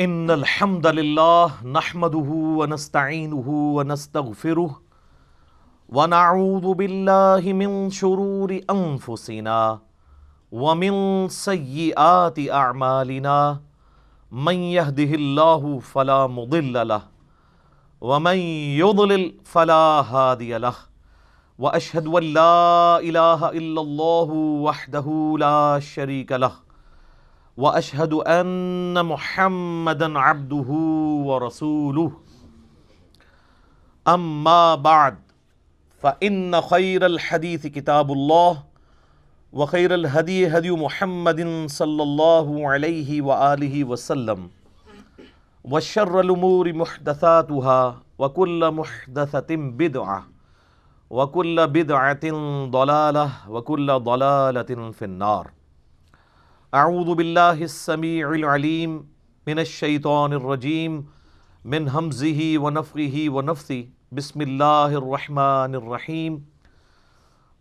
ان الحمد للہ نحمده ونستعینه ونستغفره ونعوذ باللہ من شرور انفسنا ومن سیئات اعمالنا من يهده اللہ فلا مضل له ومن يضلل فلا هادی له واشهد ان لا الہ الا اللہ وحدہ لا شریک له واشهد ان محمدا عبده ورسوله اما بعد فان خیر الحدیث کتاب اللہ وخیر الہدی ہدی محمد صلی اللہ علیہ وآلہ وسلم وشر الامور محدثاتها وكل محدثة بدعة وكل بدعة ضلالة وكل ضلالة في النار. اعوذ باللہ السمیع العلیم من الشیطان الرجیم من ہمزہ ونفخہ ونفثہ بسم اللہ الرحمن الرحیم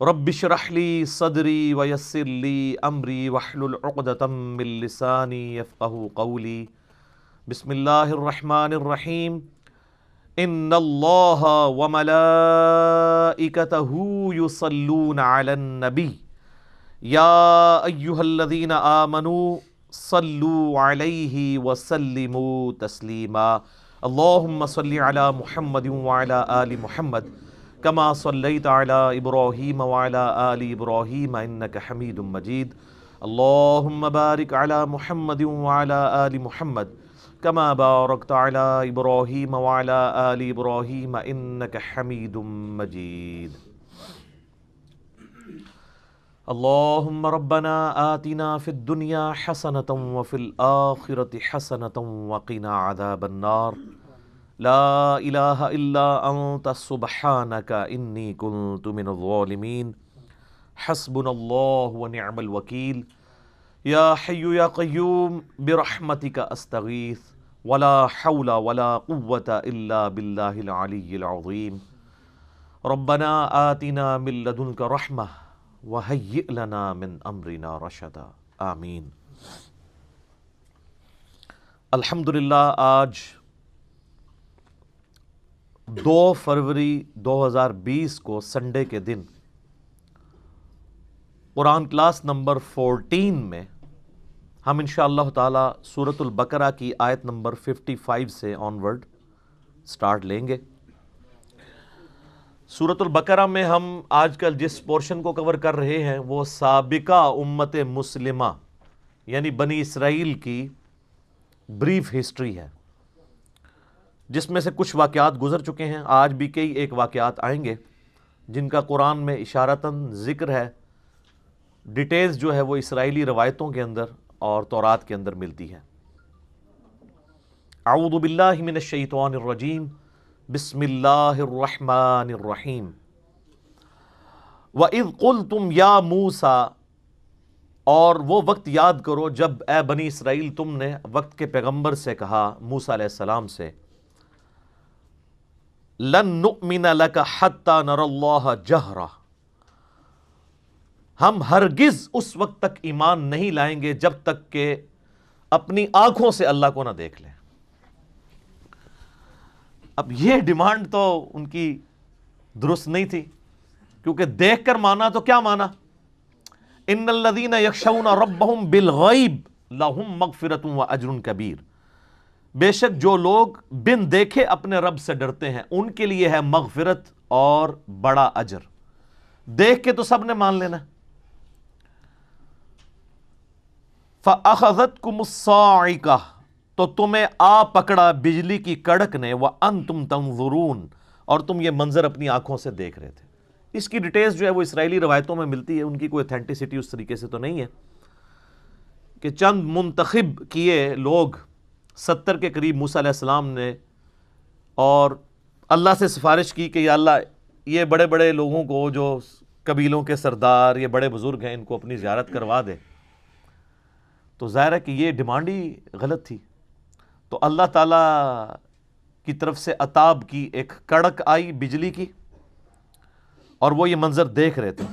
رب اشرح لی صدری ویسر لی امری واحلل عقدۃ من لسانی یفقہوا قولی. بسم اللہ الرحمن الرحیم ان اللہ وملائکتہ یصلون علی النبی یا ایہا الذین آمنوا صلوا علیہ وسلموا تسلیما. اللہم صل علی محمد وعلی آل محمد کما صلیت علی ابراہیم وعلی آل ابراہیم انک حمید مجید. اللہم بارک علی محمد وعلی آل محمد کما بارکت علی ابراہیم وعلی آل ابراہیم انک حمید مجید. اللہم ربنا آتنا فی الدنیا حسنة وفی الآخرة حسنة وقنا عذاب النار. لا الہ الا انت سبحانک انی کنت من الظالمین. حسبنا اللہ ونعم الوکیل. یا حی یا قیوم برحمتک استغیث ولا حول ولا قوة الا باللہ العلی العظیم. ربنا آتنا من لدنک رحمہ وَهَيِّئْ لَنَا مِنْ أَمْرِنَا رَشَدًا. آمین. الحمدللہ آج 2 فروری 2020 کو سنڈے کے دن قرآن کلاس نمبر 14 میں ہم انشاءاللہ تعالی سورۃ البقرہ کی آیت نمبر 55 سے آنورڈ سٹارٹ لیں گے. سورۃ البقرہ میں ہم آج کل جس پورشن کو کور کر رہے ہیں وہ سابقہ امت مسلمہ یعنی بنی اسرائیل کی بریف ہسٹری ہے، جس میں سے کچھ واقعات گزر چکے ہیں. آج بھی کئی ایک واقعات آئیں گے جن کا قرآن میں اشارتاً ذکر ہے. ڈیٹیلز جو ہے وہ اسرائیلی روایتوں کے اندر اور تورات کے اندر ملتی ہے. اعوذ باللہ من الشیطان الرجیم بسم اللہ الرحمن الرحیم. وَإِذْ قُلْتُمْ يَا مُوسَىٰ، اور وہ وقت یاد کرو جب اے بنی اسرائیل تم نے وقت کے پیغمبر سے کہا، موسیٰ علیہ السلام سے، لَن نُؤْمِنَ لَكَ حَتَّى نَرَى اللَّهَ جَهْرًا، ہم ہرگز اس وقت تک ایمان نہیں لائیں گے جب تک کہ اپنی آنکھوں سے اللہ کو نہ دیکھ لیں. اب یہ ڈیمانڈ تو ان کی درست نہیں تھی، کیونکہ دیکھ کر مانا تو کیا مانا؟ ان الذین یخشون ربہم بالغیب لہم مغفرۃ واجر کبیر. بے شک جو لوگ بن دیکھے اپنے رب سے ڈرتے ہیں ان کے لیے ہے مغفرت اور بڑا اجر. دیکھ کے تو سب نے مان لینا. فاخذتکم الصاعقہ، تو تمہیں آ پکڑا بجلی کی کڑک نے، وَأَنْتُمْ تَنْظُرُونَ، اور تم یہ منظر اپنی آنکھوں سے دیکھ رہے تھے. اس کی ڈیٹیلز جو ہے وہ اسرائیلی روایتوں میں ملتی ہے، ان کی کوئی اتھینٹسٹی اس طریقے سے تو نہیں ہے کہ چند منتخب کیے لوگ 70 کے قریب موسیٰ علیہ السلام نے اور اللہ سے سفارش کی کہ یا اللہ یہ بڑے بڑے لوگوں کو جو قبیلوں کے سردار یہ بڑے بزرگ ہیں ان کو اپنی زیارت کروا دے. تو ظاہر ہے کہ یہ ڈیمانڈ ہی غلط تھی. تو اللہ تعالیٰ کی طرف سے عطاب کی ایک کڑک آئی بجلی کی اور وہ یہ منظر دیکھ رہے تھے.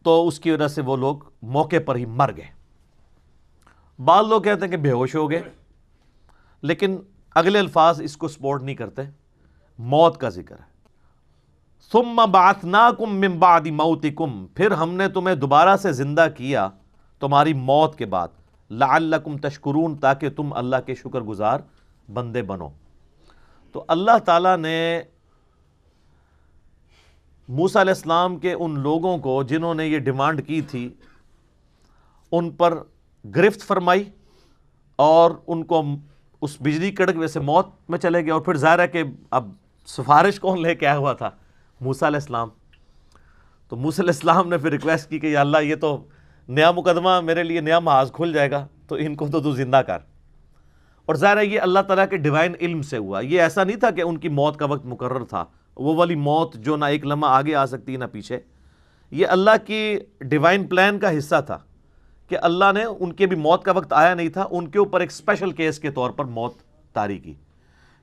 تو اس کی وجہ سے وہ لوگ موقع پر ہی مر گئے. بعض لوگ کہتے ہیں کہ بے ہوش ہو گئے، لیکن اگلے الفاظ اس کو سپورٹ نہیں کرتے، موت کا ذکر ہے۔ ثم بعثناکم من بعد موتکم، پھر ہم نے تمہیں دوبارہ سے زندہ کیا تمہاری موت کے بعد، لعلکم تشکرون، تاکہ تم اللہ کے شکر گزار بندے بنو۔ تو اللہ تعالیٰ نے موسیٰ علیہ السلام کے ان لوگوں کو جنہوں نے یہ ڈیمانڈ کی تھی ان پر گرفت فرمائی اور ان کو اس بجلی کڑک میں سے موت میں چلے گئے، اور پھر ظاہر ہے کہ اب سفارش کون لے کے آیا ہوا تھا؟ موسیٰ علیہ السلام۔ تو موسیٰ علیہ السلام نے پھر ریکویسٹ کی کہ یا اللہ یہ تو نیا مقدمہ، میرے لیے نیا محاذ کھل جائے گا، تو ان کو تو زندہ کر۔ اور ظاہر ہے یہ اللہ تعالیٰ کے ڈیوائن علم سے ہوا، یہ ایسا نہیں تھا کہ ان کی موت کا وقت مقرر تھا، وہ والی موت جو نہ ایک لمحہ آگے آ سکتی نہ پیچھے۔ یہ اللہ کی ڈیوائن پلان کا حصہ تھا کہ اللہ نے ان کے بھی موت کا وقت آیا نہیں تھا، ان کے اوپر ایک اسپیشل کیس کے طور پر موت طاری کی،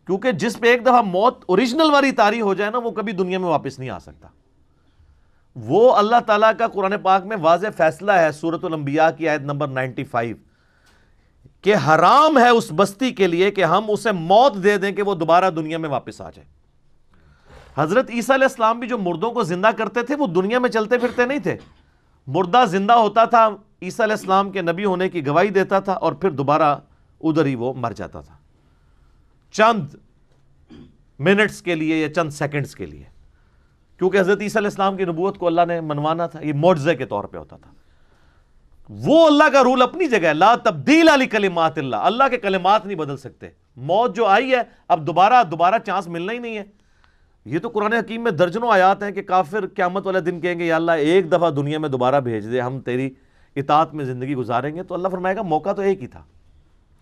کیونکہ جس پہ ایک دفعہ موت اوریجنل والی طاری ہو جائے نا، وہ کبھی دنیا میں واپس نہیں آ سکتا۔ وہ اللہ تعالیٰ کا قرآن پاک میں واضح فیصلہ ہے، سورۃ الانبیاء کی آیت نمبر 95، کہ حرام ہے اس بستی کے لیے کہ ہم اسے موت دے دیں کہ وہ دوبارہ دنیا میں واپس آ جائے۔ حضرت عیسیٰ علیہ السلام بھی جو مردوں کو زندہ کرتے تھے وہ دنیا میں چلتے پھرتے نہیں تھے، مردہ زندہ ہوتا تھا، عیسیٰ علیہ السلام کے نبی ہونے کی گواہی دیتا تھا، اور پھر دوبارہ ادھر ہی وہ مر جاتا تھا، چند منٹس کے لیے یا چند سیکنڈز کے لیے، کیونکہ حضرت عیسیٰ علیہ السلام کی نبوت کو اللہ نے منوانا تھا، یہ معجزے کے طور پہ ہوتا تھا۔ وہ اللہ کا رول اپنی جگہ ہے، لا تبدیل لکلمات اللہ، اللہ کے کلمات نہیں بدل سکتے۔ موت جو آئی ہے اب دوبارہ چانس ملنا ہی نہیں ہے۔ یہ تو قرآن حکیم میں درجنوں آیات ہیں کہ کافر قیامت والے دن کہیں گے یا اللہ ایک دفعہ دنیا میں دوبارہ بھیج دے، ہم تیری اطاعت میں زندگی گزاریں گے، تو اللہ فرمائے گا موقع تو ایک ہی تھا،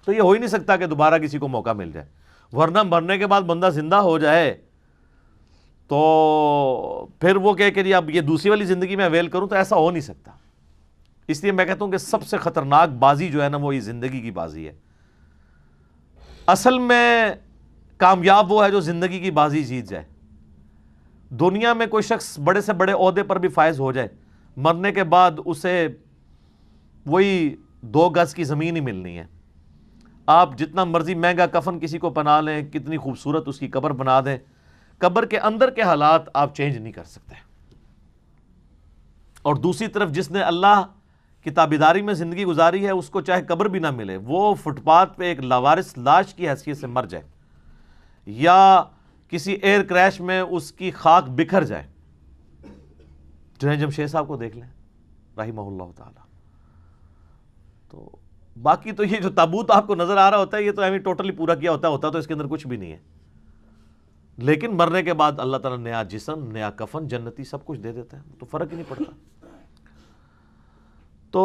تو یہ ہو ہی نہیں سکتا کہ دوبارہ کسی کو موقع مل جائے، ورنہ مرنے کے بعد بندہ زندہ ہو جائے تو پھر وہ کہے کہ جی اب یہ دوسری والی زندگی میں اویل کروں، تو ایسا ہو نہیں سکتا۔ اس لیے میں کہتا ہوں کہ سب سے خطرناک بازی جو ہے نا وہ یہ زندگی کی بازی ہے۔ اصل میں کامیاب وہ ہے جو زندگی کی بازی جیت جائے۔ دنیا میں کوئی شخص بڑے سے بڑے عہدے پر بھی فائز ہو جائے، مرنے کے بعد اسے وہی 2 گز کی زمین ہی ملنی ہے۔ آپ جتنا مرضی مہنگا کفن کسی کو پہنا لیں، کتنی خوبصورت اس کی قبر بنا دیں، قبر کے اندر کے حالات آپ چینج نہیں کر سکتے۔ اور دوسری طرف جس نے اللہ کی تابعداری میں زندگی گزاری ہے، اس کو چاہے قبر بھی نہ ملے، وہ فٹ پاتھ پہ ایک لاوارث لاش کی حیثیت سے مر جائے، یا کسی ایئر کریش میں اس کی خاک بکھر جائے۔ جنید جمشید صاحب کو دیکھ لیں رحمہ اللہ تعالی۔ تو باقی تو یہ جو تابوت آپ کو نظر آ رہا ہوتا ہے، یہ تو ہمیں ٹوٹلی پورا کیا ہوتا تو اس کے اندر کچھ بھی نہیں ہے، لیکن مرنے کے بعد اللہ تعالیٰ نیا جسم، نیا کفن، جنتی سب کچھ دے دیتا ہے، تو فرق ہی نہیں پڑتا۔ تو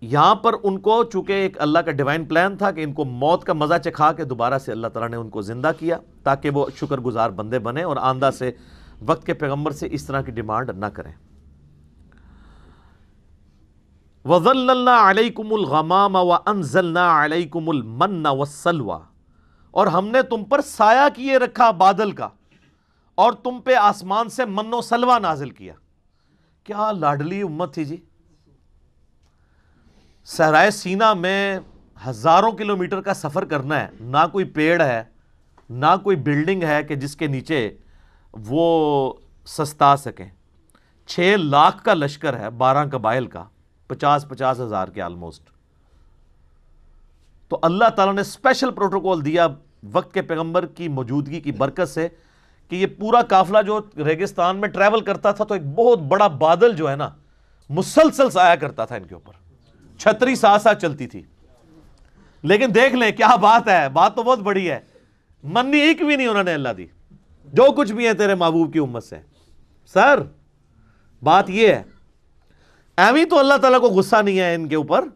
یہاں پر ان کو چونکہ ایک اللہ کا ڈیوائن پلان تھا کہ ان کو موت کا مزہ چکھا کے دوبارہ سے اللہ تعالیٰ نے ان کو زندہ کیا تاکہ وہ شکر گزار بندے بنے اور آندہ سے وقت کے پیغمبر سے اس طرح کی ڈیمانڈ نہ کریں۔ وَظَلَّلْنَا عَلَيْكُمُ الْغَمَامَ وَأَنزَلْنَا عَلَيْكُمُ الْمَنَّ وَالسَّلْوَىٰ، اور ہم نے تم پر سایہ کیے رکھا بادل کا، اور تم پہ آسمان سے من و سلوہ نازل کیا۔ کیا لاڈلی امت تھی جی! صحرائے سینا میں ہزاروں کلومیٹر کا سفر کرنا ہے، نہ کوئی پیڑ ہے، نہ کوئی بلڈنگ ہے کہ جس کے نیچے وہ سستا سکیں۔ 6 لاکھ کا لشکر ہے، 12 قبائل کا، 50 ہزار کے آلموسٹ۔ تو اللہ تعالیٰ نے اسپیشل پروٹوکول دیا وقت کے پیغمبر کی موجودگی کی برکت سے کہ یہ پورا قافلہ جو ریگستان میں ٹریول کرتا تھا تو ایک بہت بڑا بادل جو ہے نا مسلسل سایہ کرتا تھا ان کے اوپر، چھتری ساتھ چلتی تھی۔ لیکن دیکھ لیں کیا بات ہے، بات تو بہت بڑی ہے، منی ایک بھی نہیں انہوں نے اللہ دی، جو کچھ بھی ہے تیرے محبوب کی امت سے۔ سر بات یہ ہے، ایویں تو اللہ تعالیٰ کو غصہ نہیں ہے ان کے اوپر،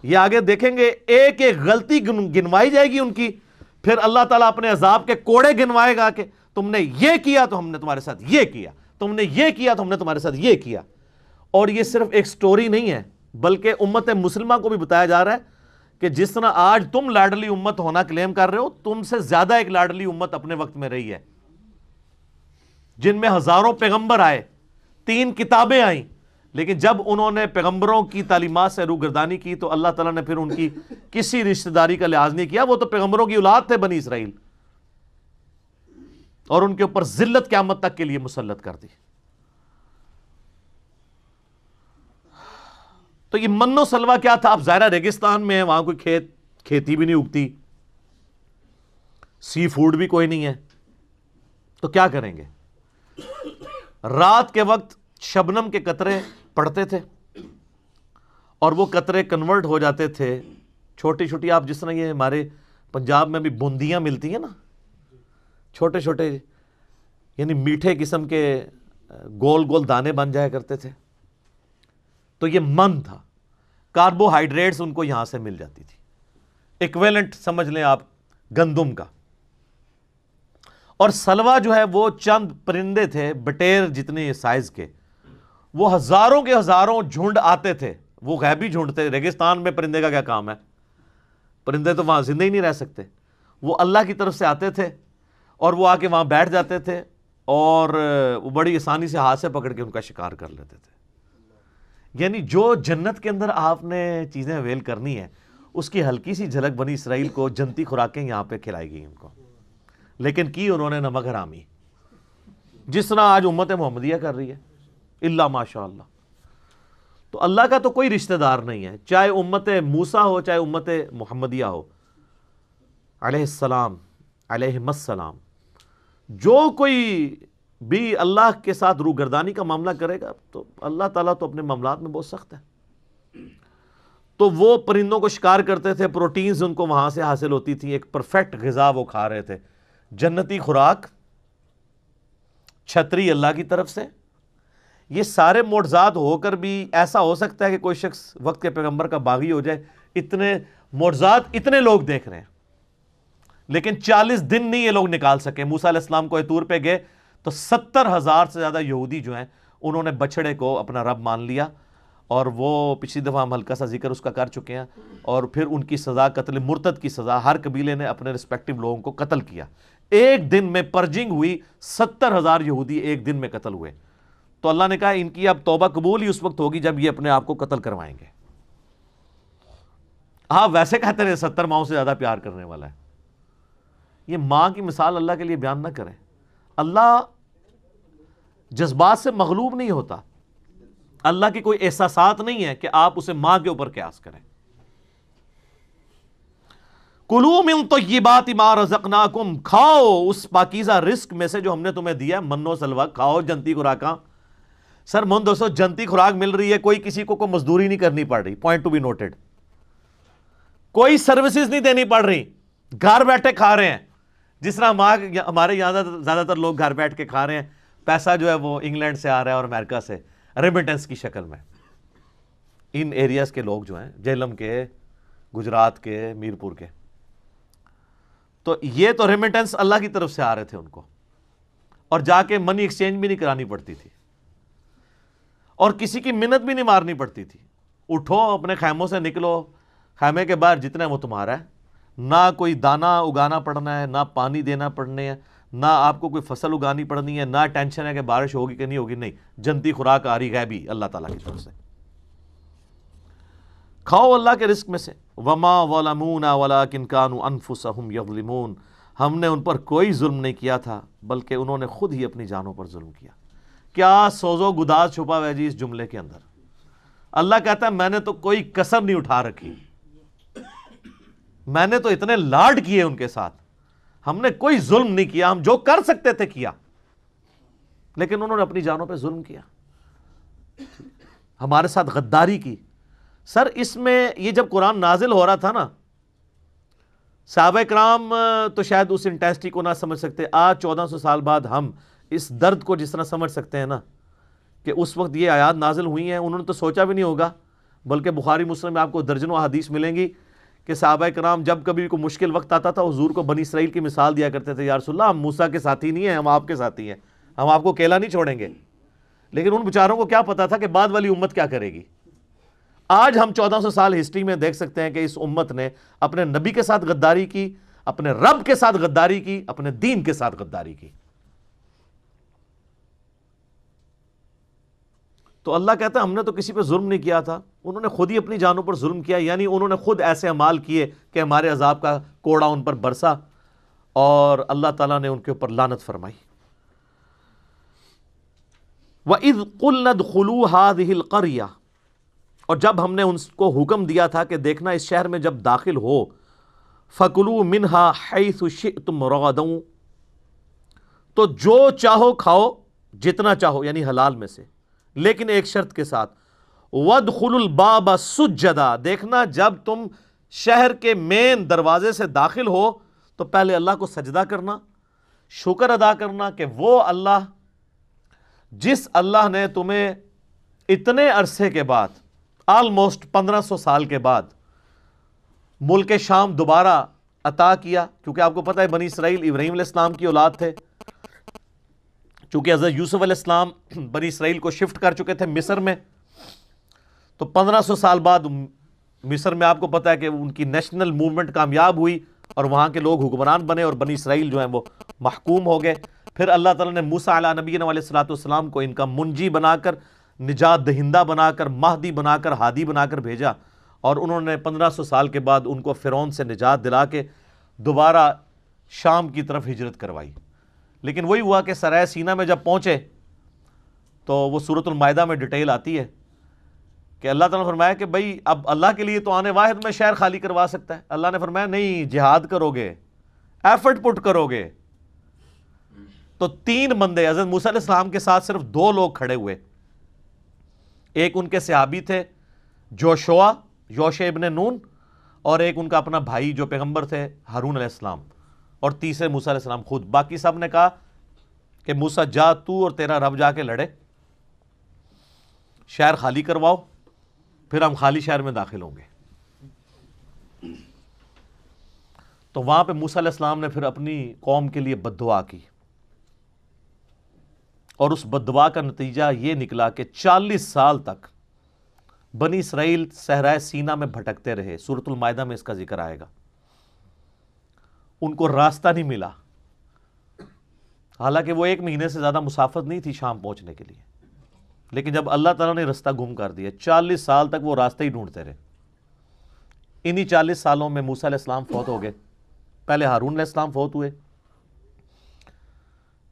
یہ آگے دیکھیں گے ایک ایک غلطی گنوائی جائے گی ان کی، پھر اللہ تعالیٰ اپنے عذاب کے کوڑے گنوائے گا کہ تم نے یہ کیا تو ہم نے تمہارے ساتھ یہ کیا، تم نے یہ کیا تو ہم نے تمہارے ساتھ یہ کیا۔ اور یہ صرف ایک سٹوری نہیں ہے، بلکہ امت مسلمہ کو بھی بتایا جا رہا ہے کہ جس طرح آج تم لاڈلی امت ہونا کلیم کر رہے ہو، تم سے زیادہ ایک لاڈلی امت اپنے وقت میں رہی ہے، جن میں ہزاروں پیغمبر آئے، 3 کتابیں آئیں، لیکن جب انہوں نے پیغمبروں کی تعلیمات سے روگردانی کی تو اللہ تعالیٰ نے پھر ان کی کسی رشتہ داری کا لحاظ نہیں کیا. وہ تو پیغمبروں کی اولاد تھے بنی اسرائیل, اور ان کے اوپر ذلت قیامت تک کے لیے مسلط کر دی. تو یہ من و سلوہ کیا تھا؟ اب ظاہرہ ریگستان میں ہے, وہاں کوئی کھیتی بھی نہیں اگتی, سی فوڈ بھی کوئی نہیں ہے, تو کیا کریں گے؟ رات کے وقت شبنم کے قطرے پڑتے تھے اور وہ قطرے کنورٹ ہو جاتے تھے چھوٹی چھوٹی, آپ جس طرح یہ ہمارے پنجاب میں بھی بوندیاں ملتی ہیں نا, چھوٹے چھوٹے یعنی میٹھے قسم کے گول گول دانے بن جایا کرتے تھے. تو یہ من تھا, کاربوہائیڈریٹس ان کو یہاں سے مل جاتی تھی, ایکویلنٹ سمجھ لیں آپ گندم کا. اور سلوا جو ہے وہ چند پرندے تھے بٹیر جتنے سائز کے, وہ ہزاروں کے ہزاروں جھنڈ آتے تھے, وہ غیبی جھنڈ تھے. ریگستان میں پرندے کا کیا کام ہے؟ پرندے تو وہاں زندہ ہی نہیں رہ سکتے. وہ اللہ کی طرف سے آتے تھے اور وہ آ کے وہاں بیٹھ جاتے تھے اور وہ بڑی آسانی سے ہاتھ سے پکڑ کے ان کا شکار کر لیتے تھے. یعنی جو جنت کے اندر آپ نے چیزیں اویل کرنی ہیں اس کی ہلکی سی جھلک بنی اسرائیل کو جنتی خوراکیں یہاں پہ کھلائی گئی ان کو, لیکن کی انہوں نے نمک حرامی, جس طرح آج امت محمدیہ کر رہی ہے. اللہ ماشاء اللہ. تو اللہ کا تو کوئی رشتہ دار نہیں ہے, چاہے امت موسیٰ ہو چاہے امت محمدیہ ہو علیہ السلام علیہم السلام. جو کوئی بھی اللہ کے ساتھ روگردانی کا معاملہ کرے گا تو اللہ تعالیٰ تو اپنے معاملات میں بہت سخت ہے. تو وہ پرندوں کو شکار کرتے تھے, پروٹینز ان کو وہاں سے حاصل ہوتی تھی, ایک پرفیکٹ غذا وہ کھا رہے تھے, جنتی خوراک, چھتری اللہ کی طرف سے. یہ سارے معجزات ہو کر بھی ایسا ہو سکتا ہے کہ کوئی شخص وقت کے پیغمبر کا باغی ہو جائے؟ اتنے معجزات اتنے لوگ دیکھ رہے ہیں, لیکن 40 دن نہیں یہ لوگ نکال سکے. موسیٰ علیہ السلام کو طور پہ گئے تو 70,000 سے زیادہ یہودی جو ہیں انہوں نے بچڑے کو اپنا رب مان لیا, اور وہ پچھلی دفعہ ہم ہلکا سا ذکر اس کا کر چکے ہیں. اور پھر ان کی سزا قتل مرتد کی سزا, ہر قبیلے نے اپنے رسپیکٹیو لوگوں کو قتل کیا. ایک دن میں پرجنگ ہوئی, 70,000 یہودی ایک دن میں قتل ہوئے. تو اللہ نے کہا ان کی اب توبہ قبول ہی اس وقت ہوگی جب یہ اپنے آپ کو قتل کروائیں گے. آپ ویسے کہتے رہے 70 ماؤں سے زیادہ پیار کرنے والا ہے. یہ ماں کی مثال اللہ کے لیے بیان نہ کریں. اللہ جذبات سے مغلوب نہیں ہوتا, اللہ کی کوئی احساسات نہیں ہے کہ آپ اسے ماں کے اوپر قیاس کریں. کلوا من طیبات ما رزقناکم, کھاؤ اس پاکیزہ رزق میں سے جو ہم نے تمہیں دیا. من و سلوہ کھاؤ, جنتی خوراکاں. سر من دوستو, جنتی خوراک مل رہی ہے, کوئی کسی کو کوئی مزدوری نہیں کرنی پڑ رہی, پوائنٹ ٹو بی نوٹڈ. کوئی سروسز نہیں دینی پڑ رہی, گھر بیٹھے کھا رہے ہیں. جس طرح ہمارے یہاں زیادہ تر لوگ گھر بیٹھ کے کھا رہے ہیں, پیسہ جو ہے وہ انگلینڈ سے آ رہا ہے اور امریکہ سے ریمیٹنس کی شکل میں. ان ایریاز کے لوگ جو ہیں, جہلم کے, گجرات کے, میرپور کے, تو یہ تو ریمیٹنس اللہ کی طرف سے آ رہے تھے ان کو, اور جا کے منی ایکسچینج بھی نہیں کرانی پڑتی تھی, اور کسی کی منت بھی نہیں مارنی پڑتی تھی. اٹھو اپنے خیموں سے نکلو, خیمے کے باہر جتنا ہے وہ تمہارا ہے. نہ کوئی دانہ اگانا پڑنا ہے, نہ پانی دینا پڑنے ہے, نہ آپ کو کوئی فصل اگانی پڑنی ہے, نہ ٹینشن ہے کہ بارش ہوگی کہ نہیں ہوگی. نہیں, جنتی خوراک آ رہی غیبی اللہ تعالیٰ کی طرف سے. کھاؤ اللہ کے رزق میں سے. وما ظلمونا ولکن کانوا انفسهم یظلمون, ہم نے ان پر کوئی ظلم نہیں کیا تھا بلکہ انہوں نے خود ہی اپنی جانوں پر ظلم کیا. کیا سوز و گداز چھپا ہوا ہے جی اس جملے کے اندر. اللہ کہتا ہے میں نے تو کوئی کسر نہیں اٹھا رکھی, میں نے تو اتنے لاڈ کیے ان کے ساتھ, ہم نے کوئی ظلم نہیں کیا, ہم جو کر سکتے تھے کیا, لیکن انہوں نے اپنی جانوں پہ ظلم کیا, ہمارے ساتھ غداری کی. سر اس میں یہ جب قرآن نازل ہو رہا تھا نا, صحابہ کرام تو شاید اس انٹینسٹی کو نہ سمجھ سکتے. آج 1400 سال بعد ہم اس درد کو جس طرح سمجھ سکتے ہیں نا کہ اس وقت یہ آیات نازل ہوئی ہیں, انہوں نے تو سوچا بھی نہیں ہوگا. بلکہ بخاری مسلم میں آپ کو درجنوں احادیث ملیں گی کہ صحابہ کرام جب کبھی کوئی مشکل وقت آتا تھا حضور کو بنی اسرائیل کی مثال دیا کرتے تھے, یا رسول اللہ ہم موسیٰ کے ساتھی نہیں ہیں, ہم آپ کے ساتھی ہیں, ہم آپ کو اکیلا نہیں چھوڑیں گے. لیکن ان بیچاروں کو کیا پتا تھا کہ بعد والی امت کیا کرے گی. آج ہم 1400 سال ہسٹری میں دیکھ سکتے ہیں کہ اس امت نے اپنے نبی کے ساتھ غداری کی, اپنے رب کے ساتھ غداری کی, اپنے دین کے ساتھ غداری کی. تو اللہ کہتا ہے ہم نے تو کسی پہ ظلم نہیں کیا تھا، انہوں نے خود ہی اپنی جانوں پر ظلم کیا، یعنی انہوں نے خود ایسے اعمال کیے کہ ہمارے عذاب کا کوڑا ان پر برسا اور اللہ تعالیٰ نے ان کے اوپر لعنت فرمائی۔ وَإِذْ قُلْنَا ادْخُلُوا هَٰذِهِ الْقَرْيَةَ، اور جب ہم نے ان کو حکم دیا تھا کہ دیکھنا اس شہر میں جب داخل ہو، فَكُلُوا مِنْهَا حَيْثُ شِئْتُمْ رَغَدًا، تو جو چاہو کھاؤ، جتنا چاہو، یعنی حلال میں سے، لیکن ایک شرط کے ساتھ، وَادْخُلُوا الْبَابَ سُجَّدًا، دیکھنا جب تم شہر کے مین دروازے سے داخل ہو تو پہلے اللہ کو سجدہ کرنا، شکر ادا کرنا کہ وہ اللہ جس اللہ نے تمہیں اتنے عرصے کے بعد، آلموسٹ 1500 سال کے بعد ملک شام دوبارہ عطا کیا، کیونکہ آپ کو پتہ ہے بنی اسرائیل ابراہیم علیہ السلام کی اولاد تھے، چونکہ حضرت یوسف علیہ السلام بنی اسرائیل کو شفٹ کر چکے تھے مصر میں، تو 1500 سال بعد مصر میں آپ کو پتہ ہے کہ ان کی نیشنل موومنٹ کامیاب ہوئی اور وہاں کے لوگ حکمران بنے اور بنی اسرائیل جو ہیں وہ محکوم ہو گئے۔ پھر اللہ تعالیٰ نے موسیٰ علیہ نبینا علیہ الصلوۃ والسلام کو ان کا منجی بنا کر، نجات دہندہ بنا کر، مہدی بنا کر، ہادی بنا کر بھیجا، اور انہوں نے 1500 سال کے بعد ان کو فرعون سے نجات دلا کے دوبارہ شام کی طرف ہجرت کروائی۔ لیکن وہی ہوا کہ سرائے سینا میں جب پہنچے تو وہ سورۃ المائدہ میں ڈیٹیل آتی ہے کہ اللہ تعالیٰ نے فرمایا کہ بھئی اب اللہ کے لیے تو آنے واحد میں شہر خالی کروا سکتا ہے، اللہ نے فرمایا نہیں، جہاد کرو گے، ایفرٹ پٹ کرو گے۔ تو 3 بندے حضرت موسیٰ علیہ السلام کے ساتھ صرف 2 لوگ کھڑے ہوئے، ایک ان کے صحابی تھے یوشع ابن نون، اور ایک ان کا اپنا بھائی جو پیغمبر تھے ہارون علیہ السلام، اور تیسرے موسیٰ علیہ السلام خود۔ باقی سب نے کہا کہ موسیٰ جا تو اور تیرا رب جا کے لڑے، شہر خالی کرواؤ، پھر ہم خالی شہر میں داخل ہوں گے۔ تو وہاں پہ موسیٰ علیہ السلام نے پھر اپنی قوم کے لیے بد دعا کی، اور اس بد دعا کا نتیجہ یہ نکلا کہ 40 سال تک بنی اسرائیل صحرائے سینا میں بھٹکتے رہے۔ سورۃ المائدہ میں اس کا ذکر آئے گا، ان کو راستہ نہیں ملا، حالانکہ وہ 1 مہینے سے زیادہ مسافت نہیں تھی شام پہنچنے کے لیے، لیکن جب اللہ تعالیٰ نے راستہ گم کر دیا، 40 سال تک وہ راستے ہی ڈھونڈتے رہے۔ انہی 40 سالوں میں موسیٰ علیہ السلام فوت ہو گئے، پہلے ہارون علیہ السلام فوت ہوئے،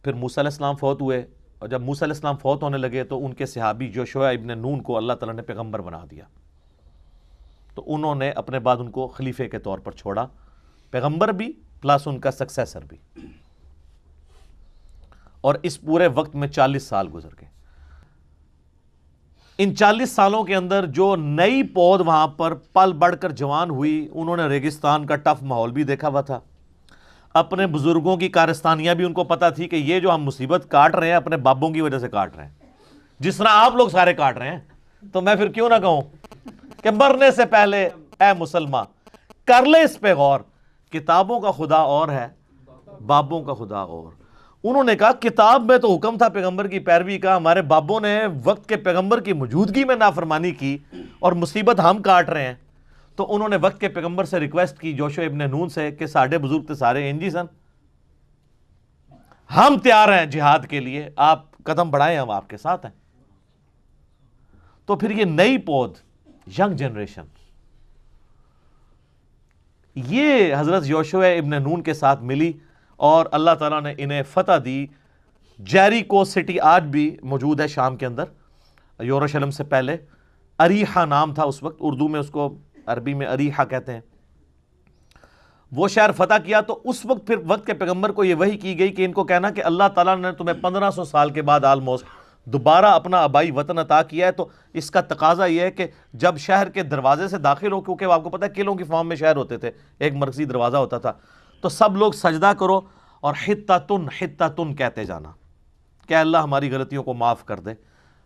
پھر موسیٰ علیہ السلام فوت ہوئے، اور جب موسیٰ علیہ السلام فوت ہونے لگے تو ان کے صحابی یوشع ابن نون کو اللہ تعالیٰ نے پیغمبر بنا دیا، تو انہوں نے اپنے بعد ان کو خلیفے کے طور پر چھوڑا، پیغمبر بھی پلس ان کا سکسیسر بھی، اور اس پورے وقت میں 40 سال گزر گئے۔ ان 40 سالوں کے اندر جو نئی پود وہاں پر پل بڑھ کر جوان ہوئی، انہوں نے ریگستان کا ٹف ماحول بھی دیکھا ہوا تھا، اپنے بزرگوں کی کارستانیاں بھی ان کو پتہ تھی کہ یہ جو ہم مصیبت کاٹ رہے ہیں اپنے بابوں کی وجہ سے کاٹ رہے ہیں، جس طرح آپ لوگ سارے کاٹ رہے ہیں، تو میں پھر کیوں نہ کہوں کہ مرنے سے پہلے اے مسلمان کر لے اس پہ غور، کتابوں کا خدا اور ہے، بابوں کا خدا اور۔ انہوں نے کہا کتاب میں تو حکم تھا پیغمبر کی پیروی کا، ہمارے بابوں نے وقت کے پیغمبر کی موجودگی میں نافرمانی کی اور مصیبت ہم کاٹ رہے ہیں، تو انہوں نے وقت کے پیغمبر سے ریکویسٹ کی یوشع ابن نون سے کہ ساڑھے بزرگ تے سارے انجی سن، ہم تیار ہیں جہاد کے لیے، آپ قدم بڑھائیں، ہم آپ کے ساتھ ہیں۔ تو پھر یہ نئی پود، ینگ جنریشن، یہ حضرت یوشع ابن نون کے ساتھ ملی اور اللہ تعالیٰ نے انہیں فتح دی۔ جیریکو سٹی آج بھی موجود ہے شام کے اندر، یروشلم سے پہلے، اریحہ نام تھا اس وقت، اردو میں اس کو عربی میں اریحہ کہتے ہیں۔ وہ شہر فتح کیا تو اس وقت پھر وقت کے پیغمبر کو یہ وحی کی گئی کہ ان کو کہنا کہ اللہ تعالیٰ نے تمہیں 1500 سال کے بعد آلموسٹ دوبارہ اپنا آبائی وطن عطا کیا ہے، تو اس کا تقاضا یہ ہے کہ جب شہر کے دروازے سے داخل ہو، کیونکہ آپ کو پتہ ہے قلعوں کی فارم میں شہر ہوتے تھے، ایک مرکزی دروازہ ہوتا تھا، تو سب لوگ سجدہ کرو اور حطۃ کہتے جانا کہ اللہ ہماری غلطیوں کو معاف کر دے۔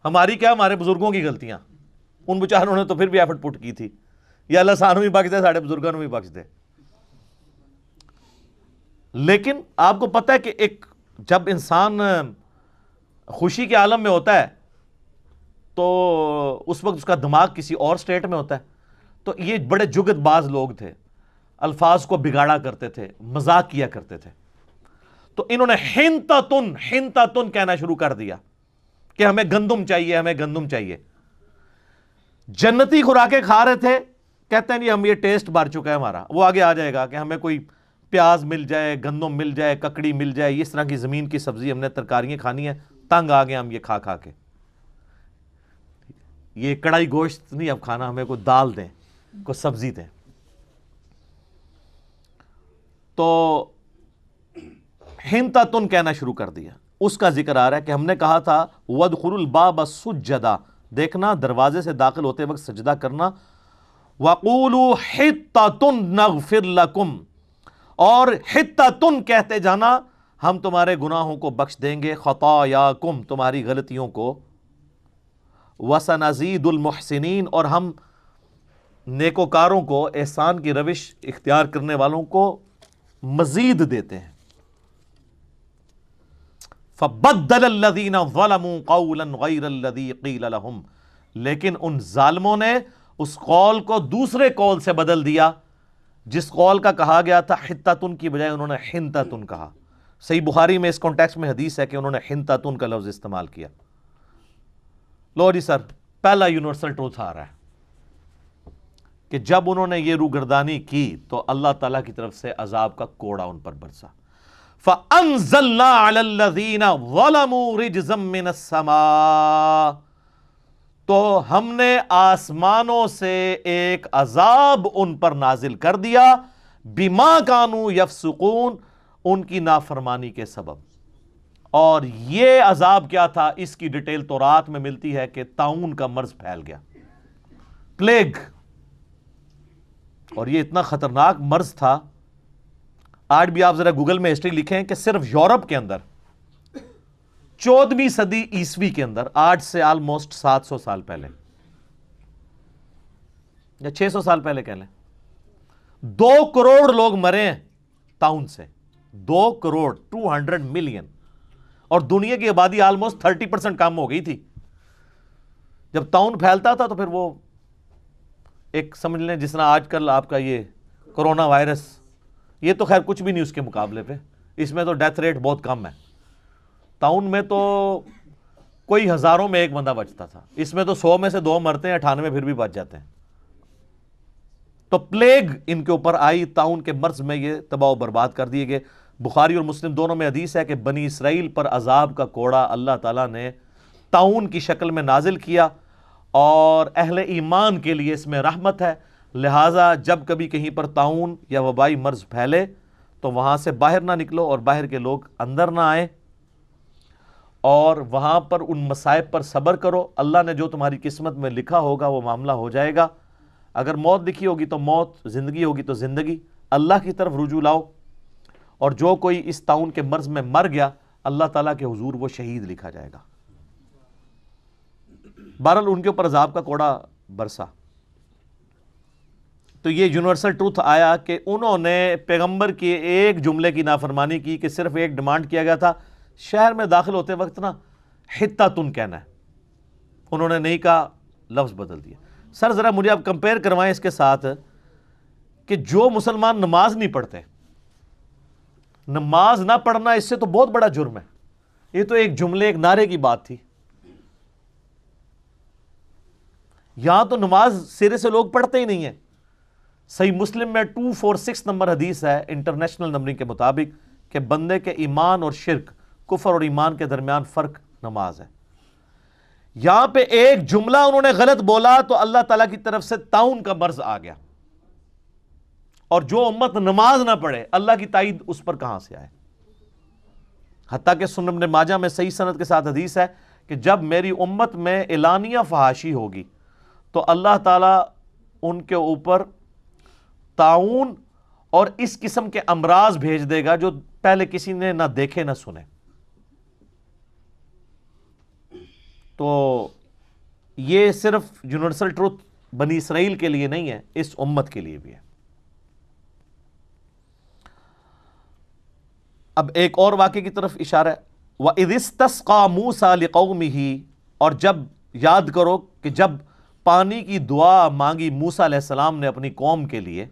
ہماری کیا، ہمارے بزرگوں کی غلطیاں، ان بیچاروں نے تو پھر بھی ایفرٹ پٹ کی تھی، یا اللہ سانوں بھی بخش دے، ساڑھے بزرگوں بھی بخش دے۔ لیکن آپ کو پتہ ہے کہ ایک جب انسان خوشی کے عالم میں ہوتا ہے تو اس وقت اس کا دماغ کسی اور سٹیٹ میں ہوتا ہے، تو یہ بڑے جگت باز لوگ تھے، الفاظ کو بگاڑا کرتے تھے، مذاق کیا کرتے تھے، تو انہوں نے حنتتن کہنا شروع کر دیا کہ ہمیں گندم چاہیے، ہمیں گندم چاہیے. جنتی خوراکیں کھا رہے تھے، کہتے ہیں نہیں ہم یہ ٹیسٹ بھر چکا ہے ہمارا. وہ آگے آ جائے گا کہ ہمیں کوئی پیاز مل جائے، گندم مل جائے، ککڑی مل جائے، اس طرح کی زمین کی سبزی، ہم نے ترکاریاں کھانی ہیں. تنگ آ گئے ہم یہ کھا کھا کے. یہ کڑائی گوشت نہیں اب کھانا، ہمیں کوئی دال دیں، کوئی سبزی دیں. تو حنطۃ کہنا شروع کر دیا. اس کا ذکر آ رہا ہے کہ ہم نے کہا تھا وادخلوا الباب سجدا، دیکھنا دروازے سے داخل ہوتے وقت سجدہ کرنا. وقولوا حطۃ نغفر لکم، اور حطۃ کہتے جانا ہم تمہارے گناہوں کو بخش دیں گے، خطایاکم تمہاری غلطیوں کو. وسنزید المحسنین، اور ہم نیکوکاروں کو، احسان کی روش اختیار کرنے والوں کو مزید دیتے ہیں. فبدل الذین ظلموا قولا غیر الذی قیل لهم، لیکن ان ظالموں نے اس قول کو دوسرے قول سے بدل دیا جس قول کا کہا گیا تھا حطۃ کی بجائے انہوں نے حنطۃ کہا. صحیح بخاری میں اس کانٹیکسٹ میں حدیث ہے کہ انہوں نے حنطۃ کا لفظ استعمال کیا. لو جی سر، پہلا یونیورسل ٹروتھ آ رہا ہے کہ جب انہوں نے یہ روگردانی کی تو اللہ تعالیٰ کی طرف سے عذاب کا کوڑا ان پر برسا. فَأَنزَلْنَا عَلَى الَّذِينَ ظَلَمُوا رِجْزًا مِّنَ السَّمَاءِ، تو ہم نے آسمانوں سے ایک عذاب ان پر نازل کر دیا، بِمَا كَانُوا يَفْسُقُونَ، ان کی نافرمانی کے سبب. اور یہ عذاب کیا تھا، اس کی ڈیٹیل تورات میں ملتی ہے کہ طاعون کا مرض پھیل گیا، پلیگ. اور یہ اتنا خطرناک مرض تھا، آج بھی آپ ذرا گوگل میں ہسٹری لکھیں کہ صرف یورپ کے اندر 14ویں صدی عیسوی کے اندر، آج سے آلموسٹ 700 سال پہلے یا 600 سال پہلے کہہ لیں، 2 کروڑ لوگ مرے ہیں طاعون سے. 2 کروڑ 200 ملین، اور دنیا کی آبادی آلموسٹ 30% کم ہو گئی تھی. جب طاعون پھیلتا تھا تو پھر وہ ایک سمجھ لیں جس طرح آج کل آپ کا یہ کرونا وائرس، یہ تو خیر کچھ بھی نہیں اس کے مقابلے پہ، اس میں تو ڈیتھ ریٹ بہت کم ہے. طاعون میں تو کوئی ہزاروں میں ایک بندہ بچتا تھا، اس میں تو 100 میں سے 2 مرتے ہیں، 98 پھر بھی بچ جاتے ہیں. تو پلیگ ان کے اوپر آئی، طاعون کے مرض میں یہ تباہ و برباد کر دیے گئے. بخاری اور مسلم دونوں میں حدیث ہے کہ بنی اسرائیل پر عذاب کا کوڑا اللہ تعالیٰ نے طاعون کی شکل میں نازل کیا، اور اہل ایمان کے لیے اس میں رحمت ہے. لہٰذا جب کبھی کہیں پر طاعون یا وبائی مرض پھیلے تو وہاں سے باہر نہ نکلو، اور باہر کے لوگ اندر نہ آئیں، اور وہاں پر ان مصائب پر صبر کرو. اللہ نے جو تمہاری قسمت میں لکھا ہوگا وہ معاملہ ہو جائے گا. اگر موت لکھی ہوگی تو موت، زندگی ہوگی تو زندگی. اللہ کی طرف رجوع لاؤ، اور جو کوئی اس طاعون کے مرض میں مر گیا اللہ تعالیٰ کے حضور وہ شہید لکھا جائے گا. بہرحال ان کے اوپر عذاب کا کوڑا برسا. تو یہ یونیورسل ٹروتھ آیا کہ انہوں نے پیغمبر کے ایک جملے کی نافرمانی کی، کہ صرف ایک ڈیمانڈ کیا گیا تھا شہر میں داخل ہوتے وقت نا حطۃ کہنا ہے، انہوں نے نہیں کہا، لفظ بدل دیا. سر ذرا مجھے آپ کمپیئر کروائیں اس کے ساتھ کہ جو مسلمان نماز نہیں پڑھتے، نماز نہ پڑھنا اس سے تو بہت بڑا جرم ہے. یہ تو ایک جملے، ایک نعرے کی بات تھی. یہاں تو نماز سرے سے لوگ پڑھتے ہی نہیں ہیں. صحیح مسلم میں 246 نمبر حدیث ہے انٹرنیشنل نمبرنگ کے مطابق کہ بندے کے ایمان اور شرک، کفر اور ایمان کے درمیان فرق نماز ہے. یہاں پہ ایک جملہ انہوں نے غلط بولا تو اللہ تعالیٰ کی طرف سے طاعون کا مرض آ گیا، اور جو امت نماز نہ پڑھے اللہ کی تائید اس پر کہاں سے آئے. حتیٰ کہ سنن ابن ماجہ میں صحیح سند کے ساتھ حدیث ہے کہ جب میری امت میں اعلانیہ فحاشی ہوگی تو اللہ تعالیٰ ان کے اوپر طاعون اور اس قسم کے امراض بھیج دے گا جو پہلے کسی نے نہ دیکھے نہ سنے. تو یہ صرف یونیورسل ٹروتھ بنی اسرائیل کے لیے نہیں ہے، اس امت کے لیے بھی ہے. اب ایک اور واقعے کی طرف اشارہ ہے. وَإِذِ اسْتَسْقَىٰ مُوسَىٰ لِقَوْمِهِ، اور جب یاد کرو کہ جب پانی کی دعا مانگی موسیٰ علیہ السلام نے اپنی قوم کے لیے،